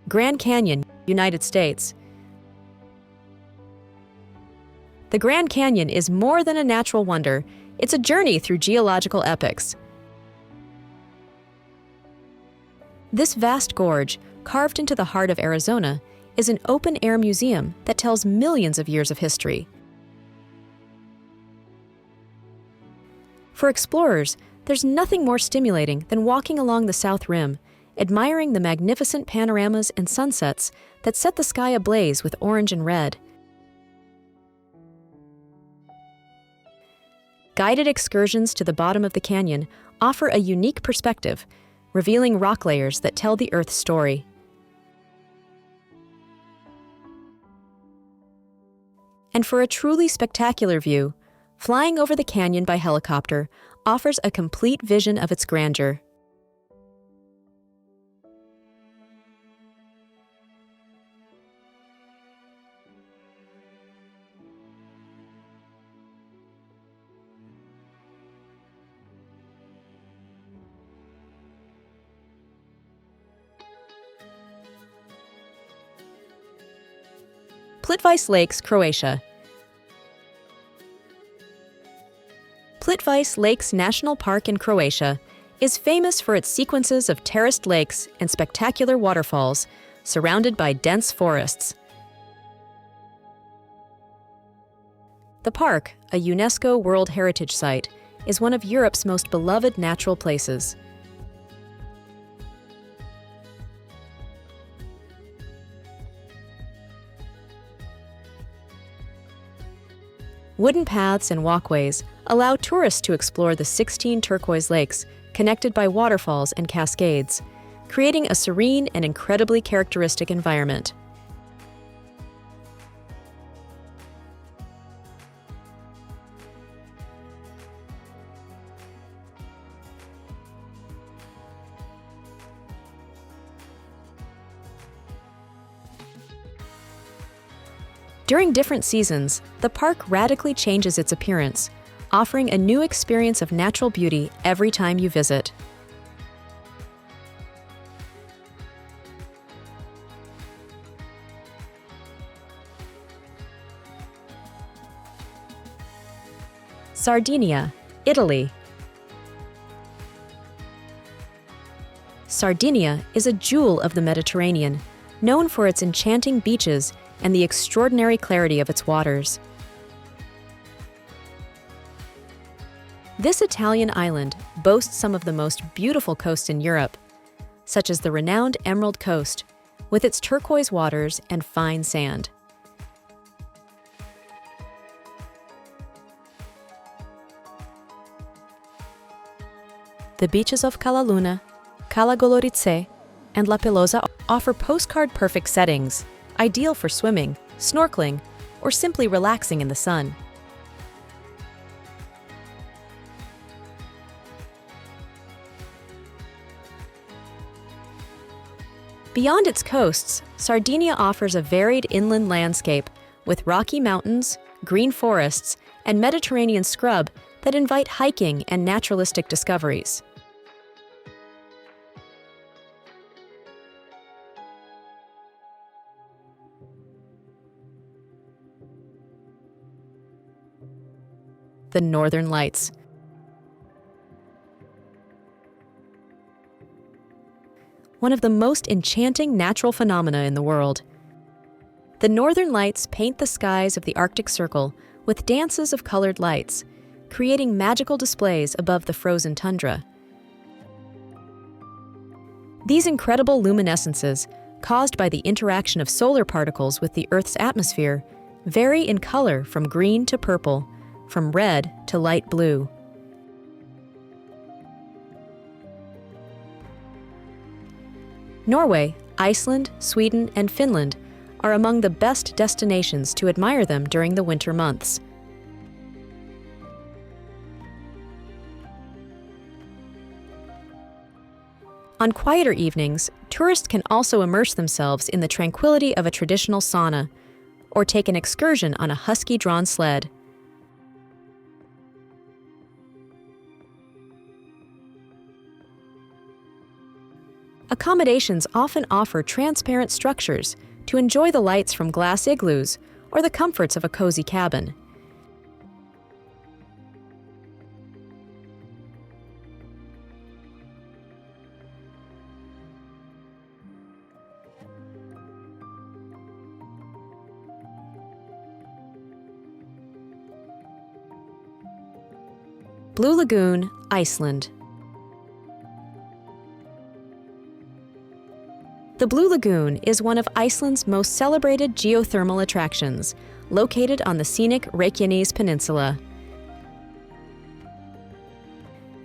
Speaker 1: Grand Canyon, United States. The Grand Canyon is more than a natural wonder, it's a journey through geological epochs. This vast gorge, carved into the heart of Arizona, is an open-air museum that tells millions of years of history. For explorers, there's nothing more stimulating than walking along the South Rim, admiring the magnificent panoramas and sunsets that set the sky ablaze with orange and red. Guided excursions to the bottom of the canyon offer a unique perspective, revealing rock layers that tell the Earth's story. And for a truly spectacular view, flying over the canyon by helicopter offers a complete vision of its grandeur. Plitvice Lakes, Croatia. Plitvice Lakes National Park in Croatia is famous for its sequences of terraced lakes and spectacular waterfalls surrounded by dense forests. The park, a UNESCO World Heritage Site, is one of Europe's most beloved natural places. Wooden paths and walkways allow tourists to explore the 16 turquoise lakes connected by waterfalls and cascades, creating a serene and incredibly characteristic environment. During different seasons, the park radically changes its appearance, offering a new experience of natural beauty every time you visit. Sardinia, Italy. Sardinia is a jewel of the Mediterranean, known for its enchanting beaches and the extraordinary clarity of its waters. This Italian island boasts some of the most beautiful coasts in Europe, such as the renowned Emerald Coast, with its turquoise waters and fine sand. The beaches of Cala Luna, Cala Goloritse, and La Pelosa offer postcard-perfect settings, ideal for swimming, snorkeling, or simply relaxing in the sun. Beyond its coasts, Sardinia offers a varied inland landscape with rocky mountains, green forests, and Mediterranean scrub that invite hiking and naturalistic discoveries. The Northern Lights. One of the most enchanting natural phenomena in the world. The Northern Lights paint the skies of the Arctic Circle with dances of colored lights, creating magical displays above the frozen tundra. These incredible luminescences, caused by the interaction of solar particles with the Earth's atmosphere, vary in color from green to purple, from red to light blue. Norway, Iceland, Sweden, and Finland are among the best destinations to admire them during the winter months. On quieter evenings, tourists can also immerse themselves in the tranquility of a traditional sauna, or take an excursion on a husky-drawn sled. Accommodations often offer transparent structures to enjoy the lights from glass igloos or the comforts of a cozy cabin. Blue Lagoon, Iceland. The Blue Lagoon is one of Iceland's most celebrated geothermal attractions, located on the scenic Reykjanes Peninsula.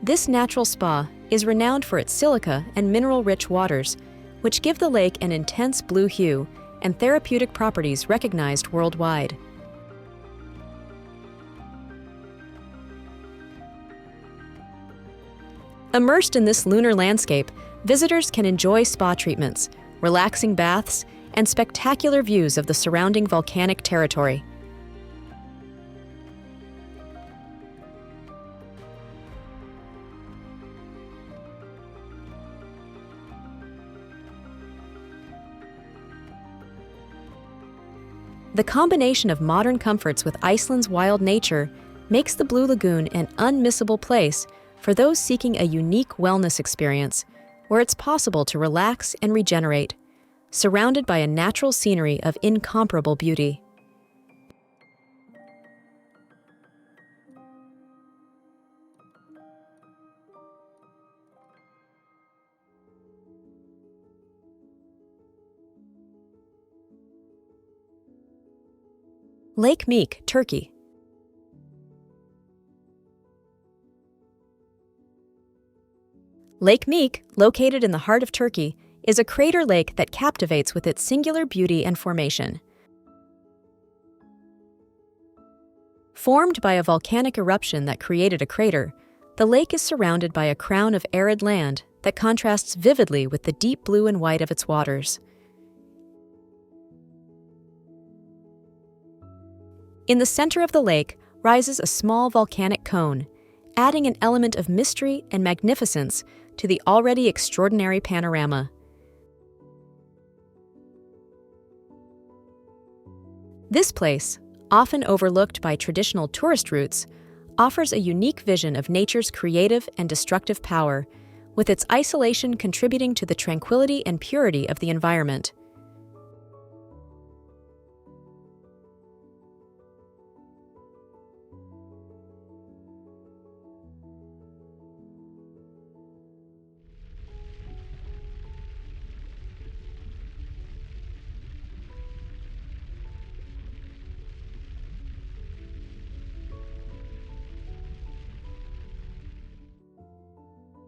Speaker 1: This natural spa is renowned for its silica and mineral-rich waters, which give the lake an intense blue hue and therapeutic properties recognized worldwide. Immersed in this lunar landscape, visitors can enjoy spa treatments, relaxing baths, and spectacular views of the surrounding volcanic territory. The combination of modern comforts with Iceland's wild nature makes the Blue Lagoon an unmissable place for those seeking a unique wellness experience where it's possible to relax and regenerate, surrounded by a natural scenery of incomparable beauty. Lake Meek, Turkey. Lake Meek, located in the heart of Turkey, is a crater lake that captivates with its singular beauty and formation. Formed by a volcanic eruption that created a crater, the lake is surrounded by a crown of arid land that contrasts vividly with the deep blue and white of its waters. In the center of the lake rises a small volcanic cone, adding an element of mystery and magnificence to the already extraordinary panorama. This place, often overlooked by traditional tourist routes, offers a unique vision of nature's creative and destructive power, with its isolation contributing to the tranquility and purity of the environment.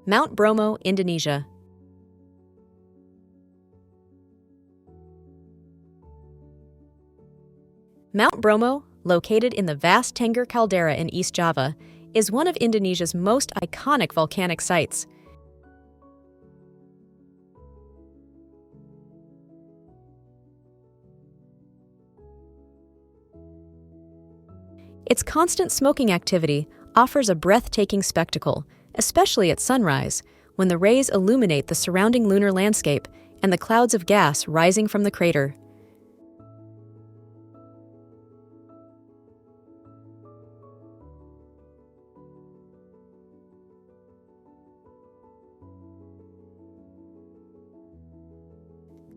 Speaker 1: Mount Bromo, Indonesia. Mount Bromo, located in the vast Tengger caldera in East Java, is one of Indonesia's most iconic volcanic sites. Its constant smoking activity offers a breathtaking spectacle, especially at sunrise, when the rays illuminate the surrounding lunar landscape and the clouds of gas rising from the crater.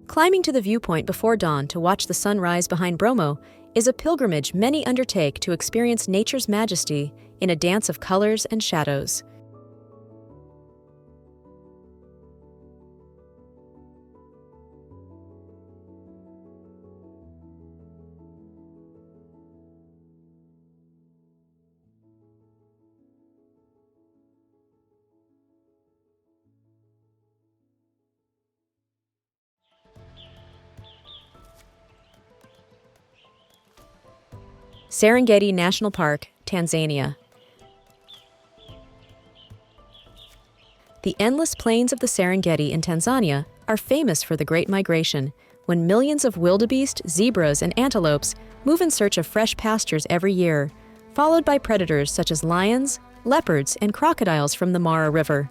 Speaker 1: Climbing to the viewpoint before dawn to watch the sun rise behind Bromo is a pilgrimage many undertake to experience nature's majesty in a dance of colors and shadows. Serengeti National Park, Tanzania. The endless plains of the Serengeti in Tanzania are famous for the Great Migration, when millions of wildebeest, zebras, and antelopes move in search of fresh pastures every year, followed by predators such as lions, leopards, and crocodiles from the Mara River.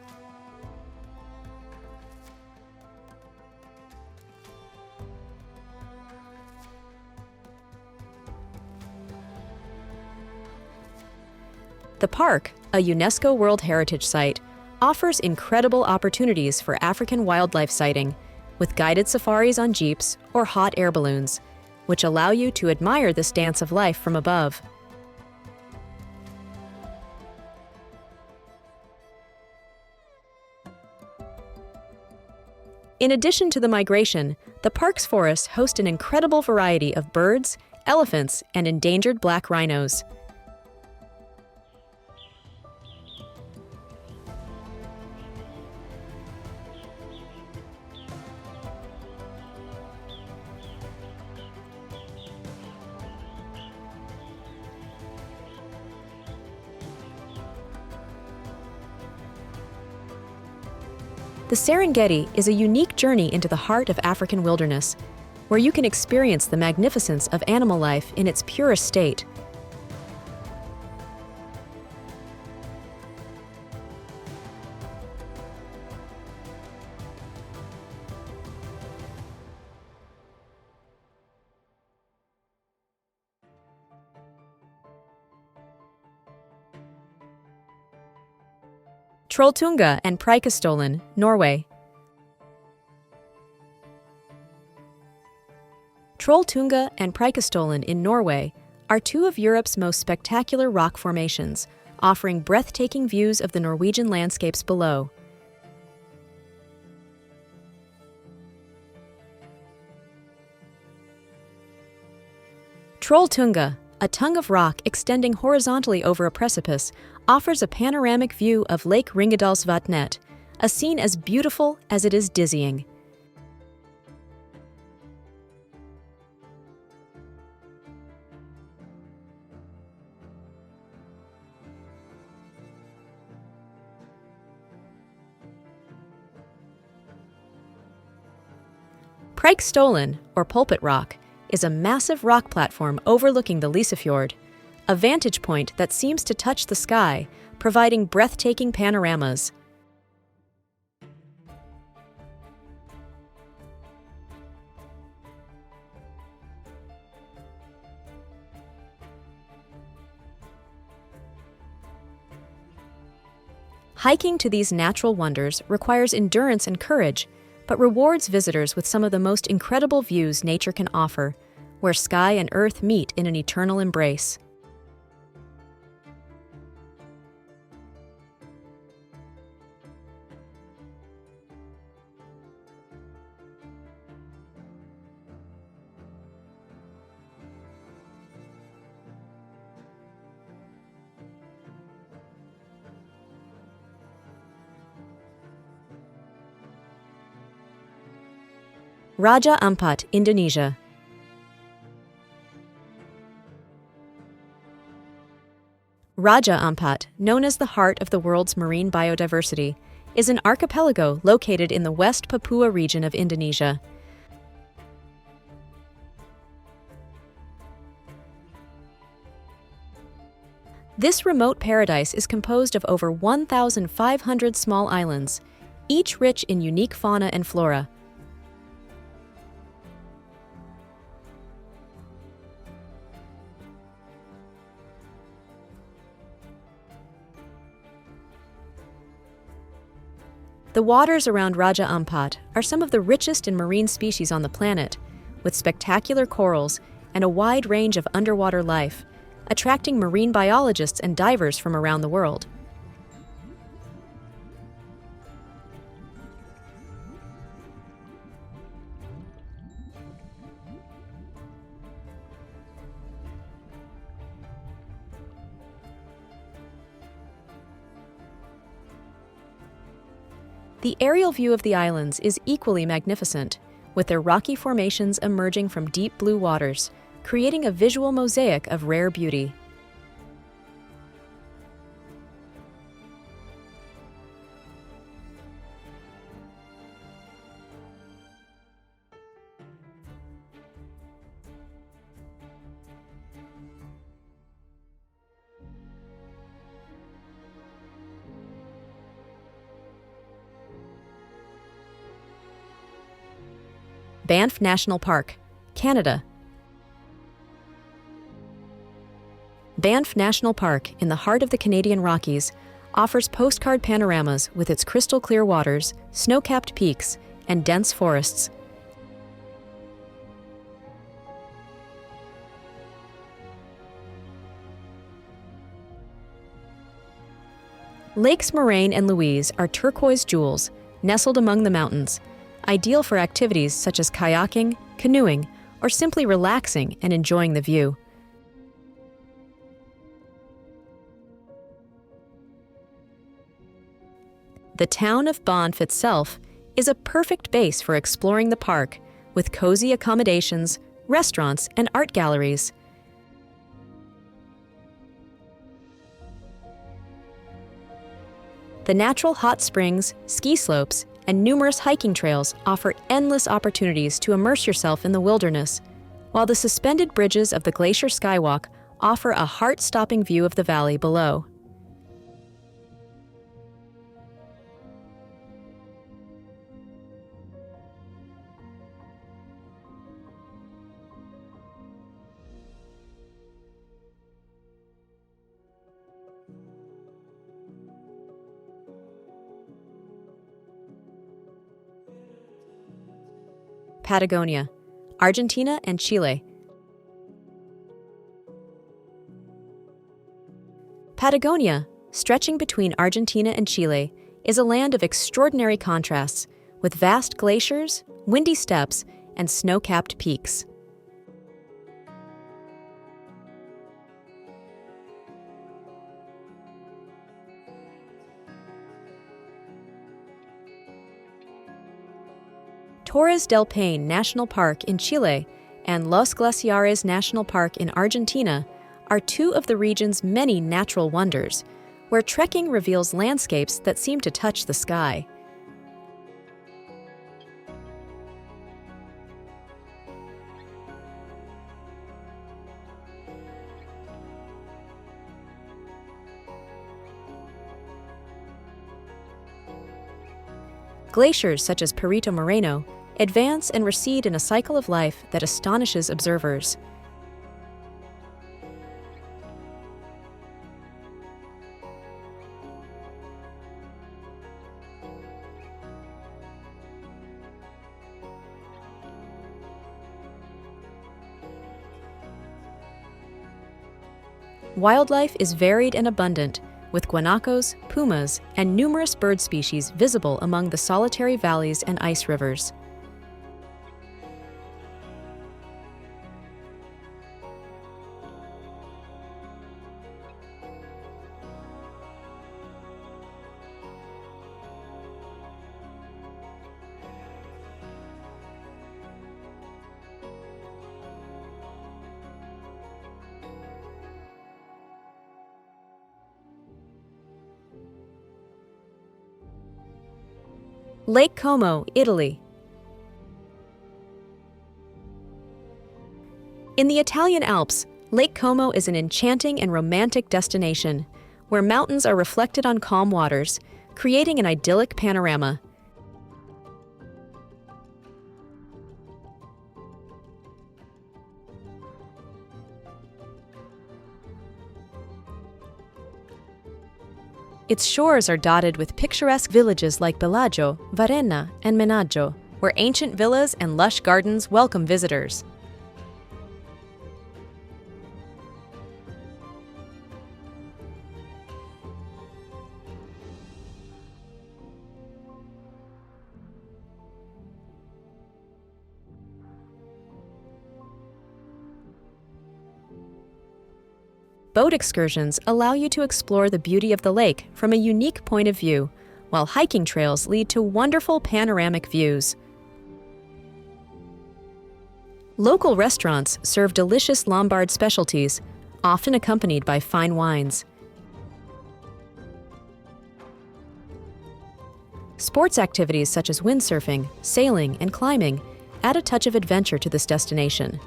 Speaker 1: The park, a UNESCO World Heritage Site, offers incredible opportunities for African wildlife sighting, with guided safaris on jeeps or hot air balloons, which allow you to admire this dance of life from above. In addition to the migration, the park's forests host an incredible variety of birds, elephants, and endangered black rhinos. The Serengeti is a unique journey into the heart of African wilderness, where you can experience the magnificence of animal life in its purest state. Trolltunga and Preikestolen, Norway. Trolltunga and Preikestolen in Norway are two of Europe's most spectacular rock formations, offering breathtaking views of the Norwegian landscapes below. Trolltunga, a tongue of rock extending horizontally over a precipice, offers a panoramic view of Lake Ringadalsvatnet, a scene as beautiful as it is dizzying. Preikestolen, or Pulpit Rock, is a massive rock platform overlooking the Lysefjord, a vantage point that seems to touch the sky, providing breathtaking panoramas. Hiking to these natural wonders requires endurance and courage, but rewards visitors with some of the most incredible views nature can offer, where sky and earth meet in an eternal embrace. Raja Ampat, Indonesia. Raja Ampat, known as the heart of the world's marine biodiversity, is an archipelago located in the West Papua region of Indonesia. This remote paradise is composed of over 1,500 small islands, each rich in unique fauna and flora. The waters around Raja Ampat are some of the richest in marine species on the planet, with spectacular corals and a wide range of underwater life, attracting marine biologists and divers from around the world. The aerial view of the islands is equally magnificent, with their rocky formations emerging from deep blue waters, creating a visual mosaic of rare beauty. Banff National Park, Canada. Banff National Park, in the heart of the Canadian Rockies, offers postcard panoramas with its crystal-clear waters, snow-capped peaks, and dense forests. Lakes Moraine and Louise are turquoise jewels, nestled among the mountains, ideal for activities such as kayaking, canoeing, or simply relaxing and enjoying the view. The town of Banff itself is a perfect base for exploring the park, with cozy accommodations, restaurants, and art galleries. The natural hot springs, ski slopes, and numerous hiking trails offer endless opportunities to immerse yourself in the wilderness, while the suspended bridges of the Glacier Skywalk offer a heart-stopping view of the valley below. Patagonia, Argentina and Chile. Patagonia, stretching between Argentina and Chile, is a land of extraordinary contrasts, with vast glaciers, windy steppes, and snow-capped peaks. Torres del Paine National Park in Chile and Los Glaciares National Park in Argentina are two of the region's many natural wonders, where trekking reveals landscapes that seem to touch the sky. Glaciers such as Perito Moreno advance and recede in a cycle of life that astonishes observers. Wildlife is varied and abundant, with guanacos, pumas, and numerous bird species visible among the solitary valleys and ice rivers. Lake Como, Italy. In the Italian Alps, Lake Como is an enchanting and romantic destination, where mountains are reflected on calm waters, creating an idyllic panorama. Its shores are dotted with picturesque villages like Bellagio, Varenna, and Menaggio, where ancient villas and lush gardens welcome visitors. Boat excursions allow you to explore the beauty of the lake from a unique point of view, while hiking trails lead to wonderful panoramic views. Local restaurants serve delicious Lombard specialties, often accompanied by fine wines. Sports activities such as windsurfing, sailing, and climbing add a touch of adventure to this destination.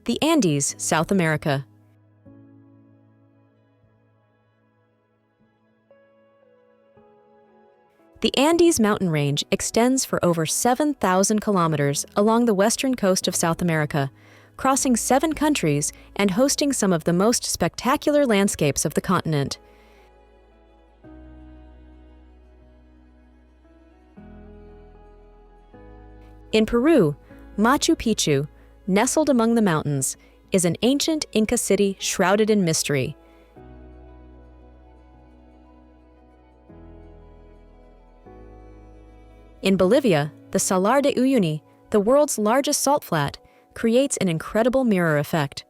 Speaker 1: The Andes, South America. The Andes mountain range extends for over 7,000 kilometers along the western coast of South America, crossing 7 countries and hosting some of the most spectacular landscapes of the continent. In Peru, Machu Picchu, nestled among the mountains, is an ancient Inca city shrouded in mystery. In Bolivia, the Salar de Uyuni, the world's largest salt flat, creates an incredible mirror effect.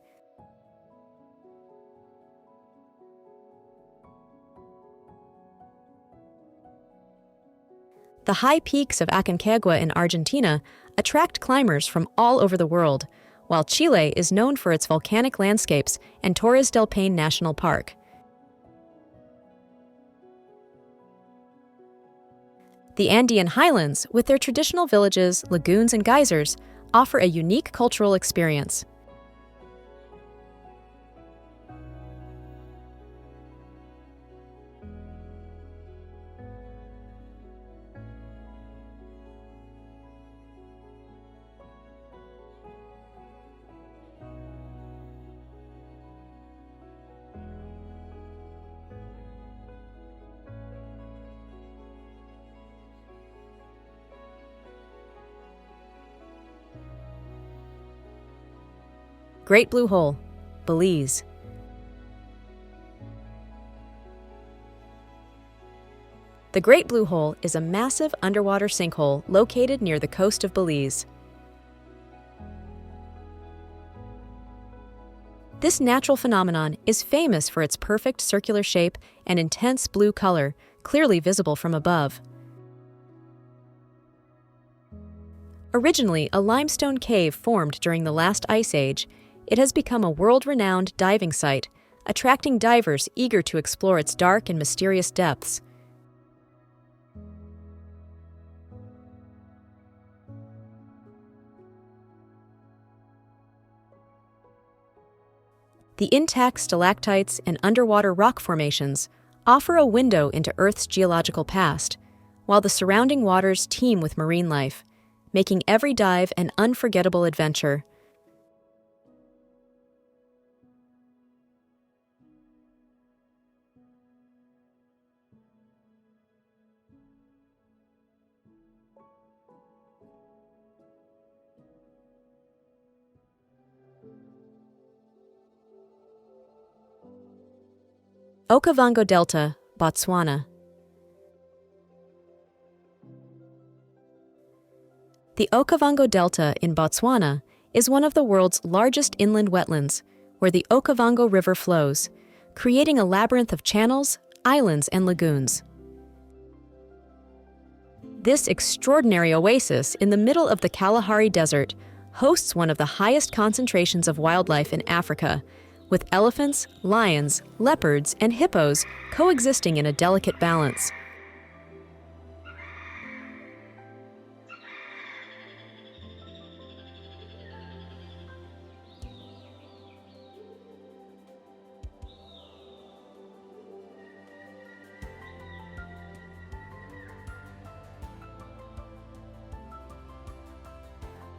Speaker 1: The high peaks of Aconcagua in Argentina attract climbers from all over the world, while Chile is known for its volcanic landscapes and Torres del Paine National Park. The Andean highlands, with their traditional villages, lagoons, and geysers, offer a unique cultural experience. Great Blue Hole, Belize. The Great Blue Hole is a massive underwater sinkhole located near the coast of Belize. This natural phenomenon is famous for its perfect circular shape and intense blue color, clearly visible from above. Originally a limestone cave formed during the last ice age, it has become a world-renowned diving site, attracting divers eager to explore its dark and mysterious depths. The intact stalactites and underwater rock formations offer a window into Earth's geological past, while the surrounding waters teem with marine life, making every dive an unforgettable adventure. Okavango Delta, Botswana. The Okavango Delta in Botswana is one of the world's largest inland wetlands, where the Okavango River flows, creating a labyrinth of channels, islands, and lagoons. This extraordinary oasis in the middle of the Kalahari Desert hosts one of the highest concentrations of wildlife in Africa, with elephants, lions, leopards, and hippos coexisting in a delicate balance.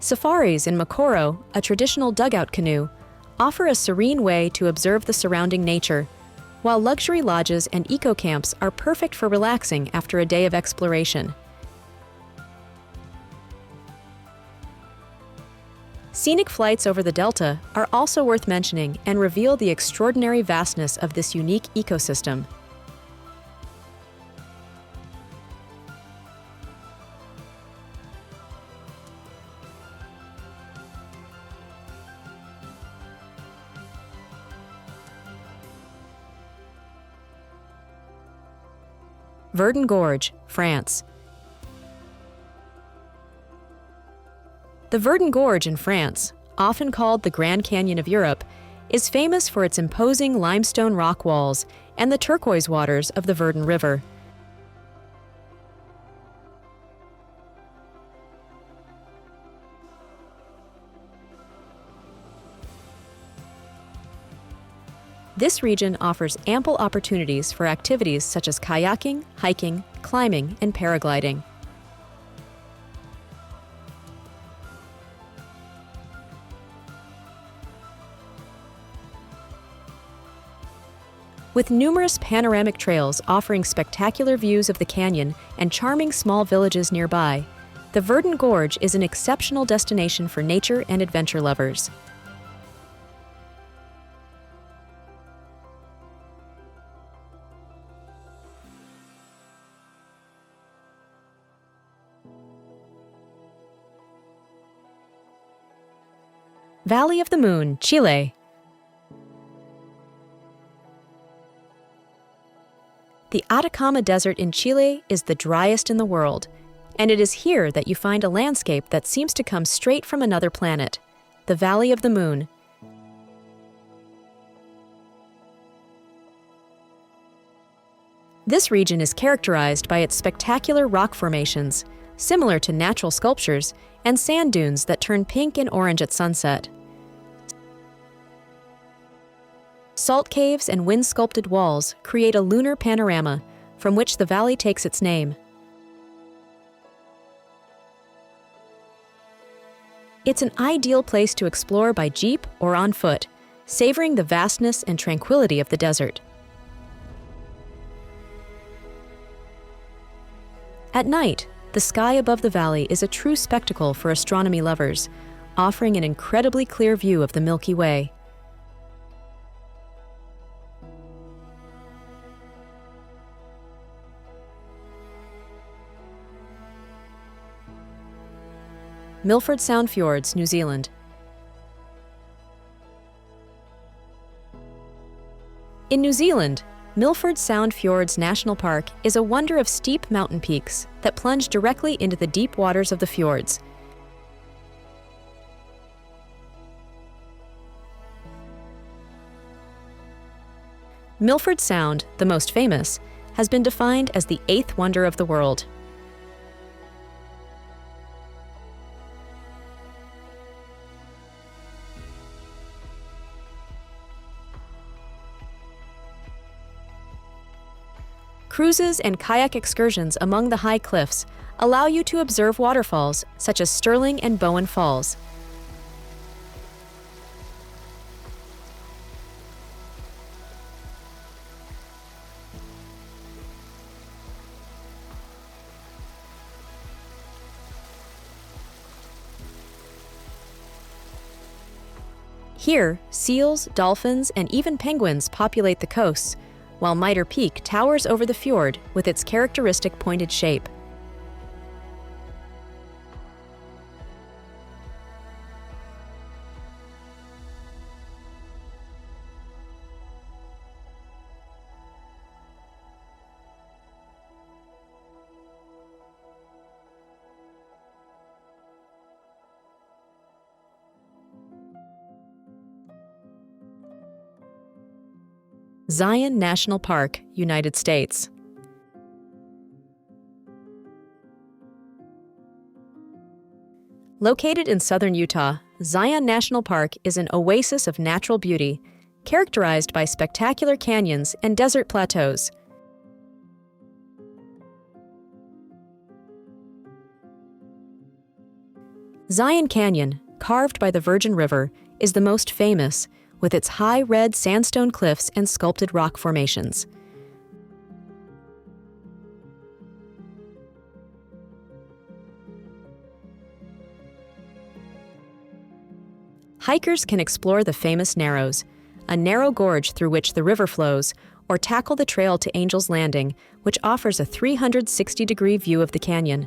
Speaker 1: Safaris in Makoro, a traditional dugout canoe, offer a serene way to observe the surrounding nature, while luxury lodges and eco-camps are perfect for relaxing after a day of exploration. Scenic flights over the delta are also worth mentioning and reveal the extraordinary vastness of this unique ecosystem. Verdun Gorge, France. The Verdun Gorge in France, often called the Grand Canyon of Europe, is famous for its imposing limestone rock walls and the turquoise waters of the Verdun River. This region offers ample opportunities for activities such as kayaking, hiking, climbing, and paragliding. With numerous panoramic trails offering spectacular views of the canyon and charming small villages nearby, the Verdun Gorge is an exceptional destination for nature and adventure lovers. Valley of the Moon, Chile. The Atacama Desert in Chile is the driest in the world, and it is here that you find a landscape that seems to come straight from another planet, the Valley of the Moon. This region is characterized by its spectacular rock formations, similar to natural sculptures, and sand dunes that turn pink and orange at sunset. Salt caves and wind-sculpted walls create a lunar panorama from which the valley takes its name. It's an ideal place to explore by jeep or on foot, savoring the vastness and tranquility of the desert. At night, the sky above the valley is a true spectacle for astronomy lovers, offering an incredibly clear view of the Milky Way. Milford Sound Fjords, New Zealand. In New Zealand, Milford Sound Fjords National Park is a wonder of steep mountain peaks that plunge directly into the deep waters of the fjords. Milford Sound, the most famous, has been defined as the eighth wonder of the world. Cruises and kayak excursions among the high cliffs allow you to observe waterfalls such as Stirling and Bowen Falls. Here, seals, dolphins, and even penguins populate the coasts, while Mitre Peak towers over the fjord with its characteristic pointed shape. Zion National Park, United States. Located in southern Utah, Zion National Park is an oasis of natural beauty, characterized by spectacular canyons and desert plateaus. Zion Canyon, carved by the Virgin River, is the most famous, with its high red sandstone cliffs and sculpted rock formations. Hikers can explore the famous Narrows, a narrow gorge through which the river flows, or tackle the trail to Angel's Landing, which offers a 360-degree view of the canyon.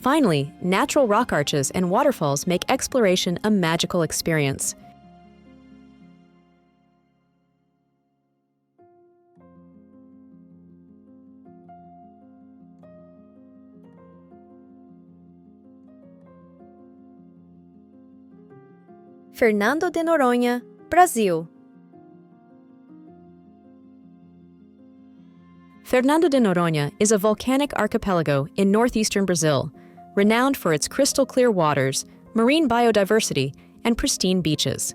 Speaker 1: Finally, natural rock arches and waterfalls make exploration a magical experience. Fernando de Noronha, Brazil. Fernando de Noronha is a volcanic archipelago in northeastern Brazil, renowned for its crystal-clear waters, marine biodiversity, and pristine beaches.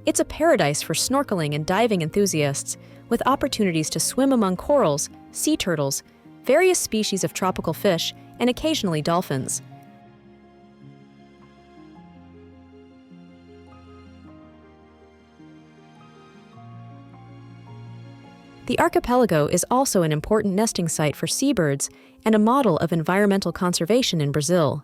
Speaker 1: It's a paradise for snorkeling and diving enthusiasts, with opportunities to swim among corals, sea turtles, various species of tropical fish, and occasionally dolphins. The archipelago is also an important nesting site for seabirds and a model of environmental conservation in Brazil.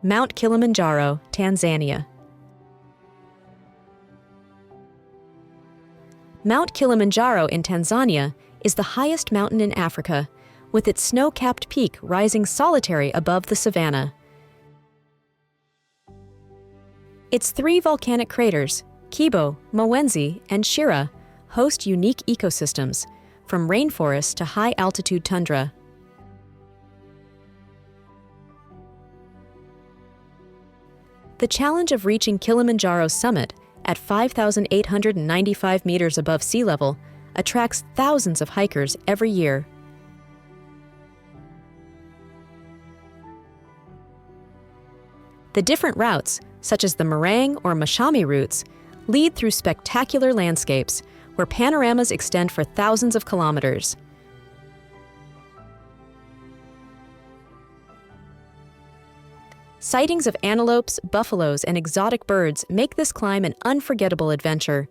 Speaker 1: Mount Kilimanjaro, Tanzania. Mount Kilimanjaro in Tanzania is the highest mountain in Africa, with its snow-capped peak rising solitary above the savanna. Its 3 volcanic craters, Kibo, Mwenzi, and Shira, host unique ecosystems, from rainforest to high-altitude tundra. The challenge of reaching Kilimanjaro's summit at 5,895 meters above sea level attracts thousands of hikers every year. The different routes, such as the meringue or mashami routes, lead through spectacular landscapes where panoramas extend for thousands of kilometers. Sightings of antelopes, buffaloes, and exotic birds make this climb an unforgettable adventure,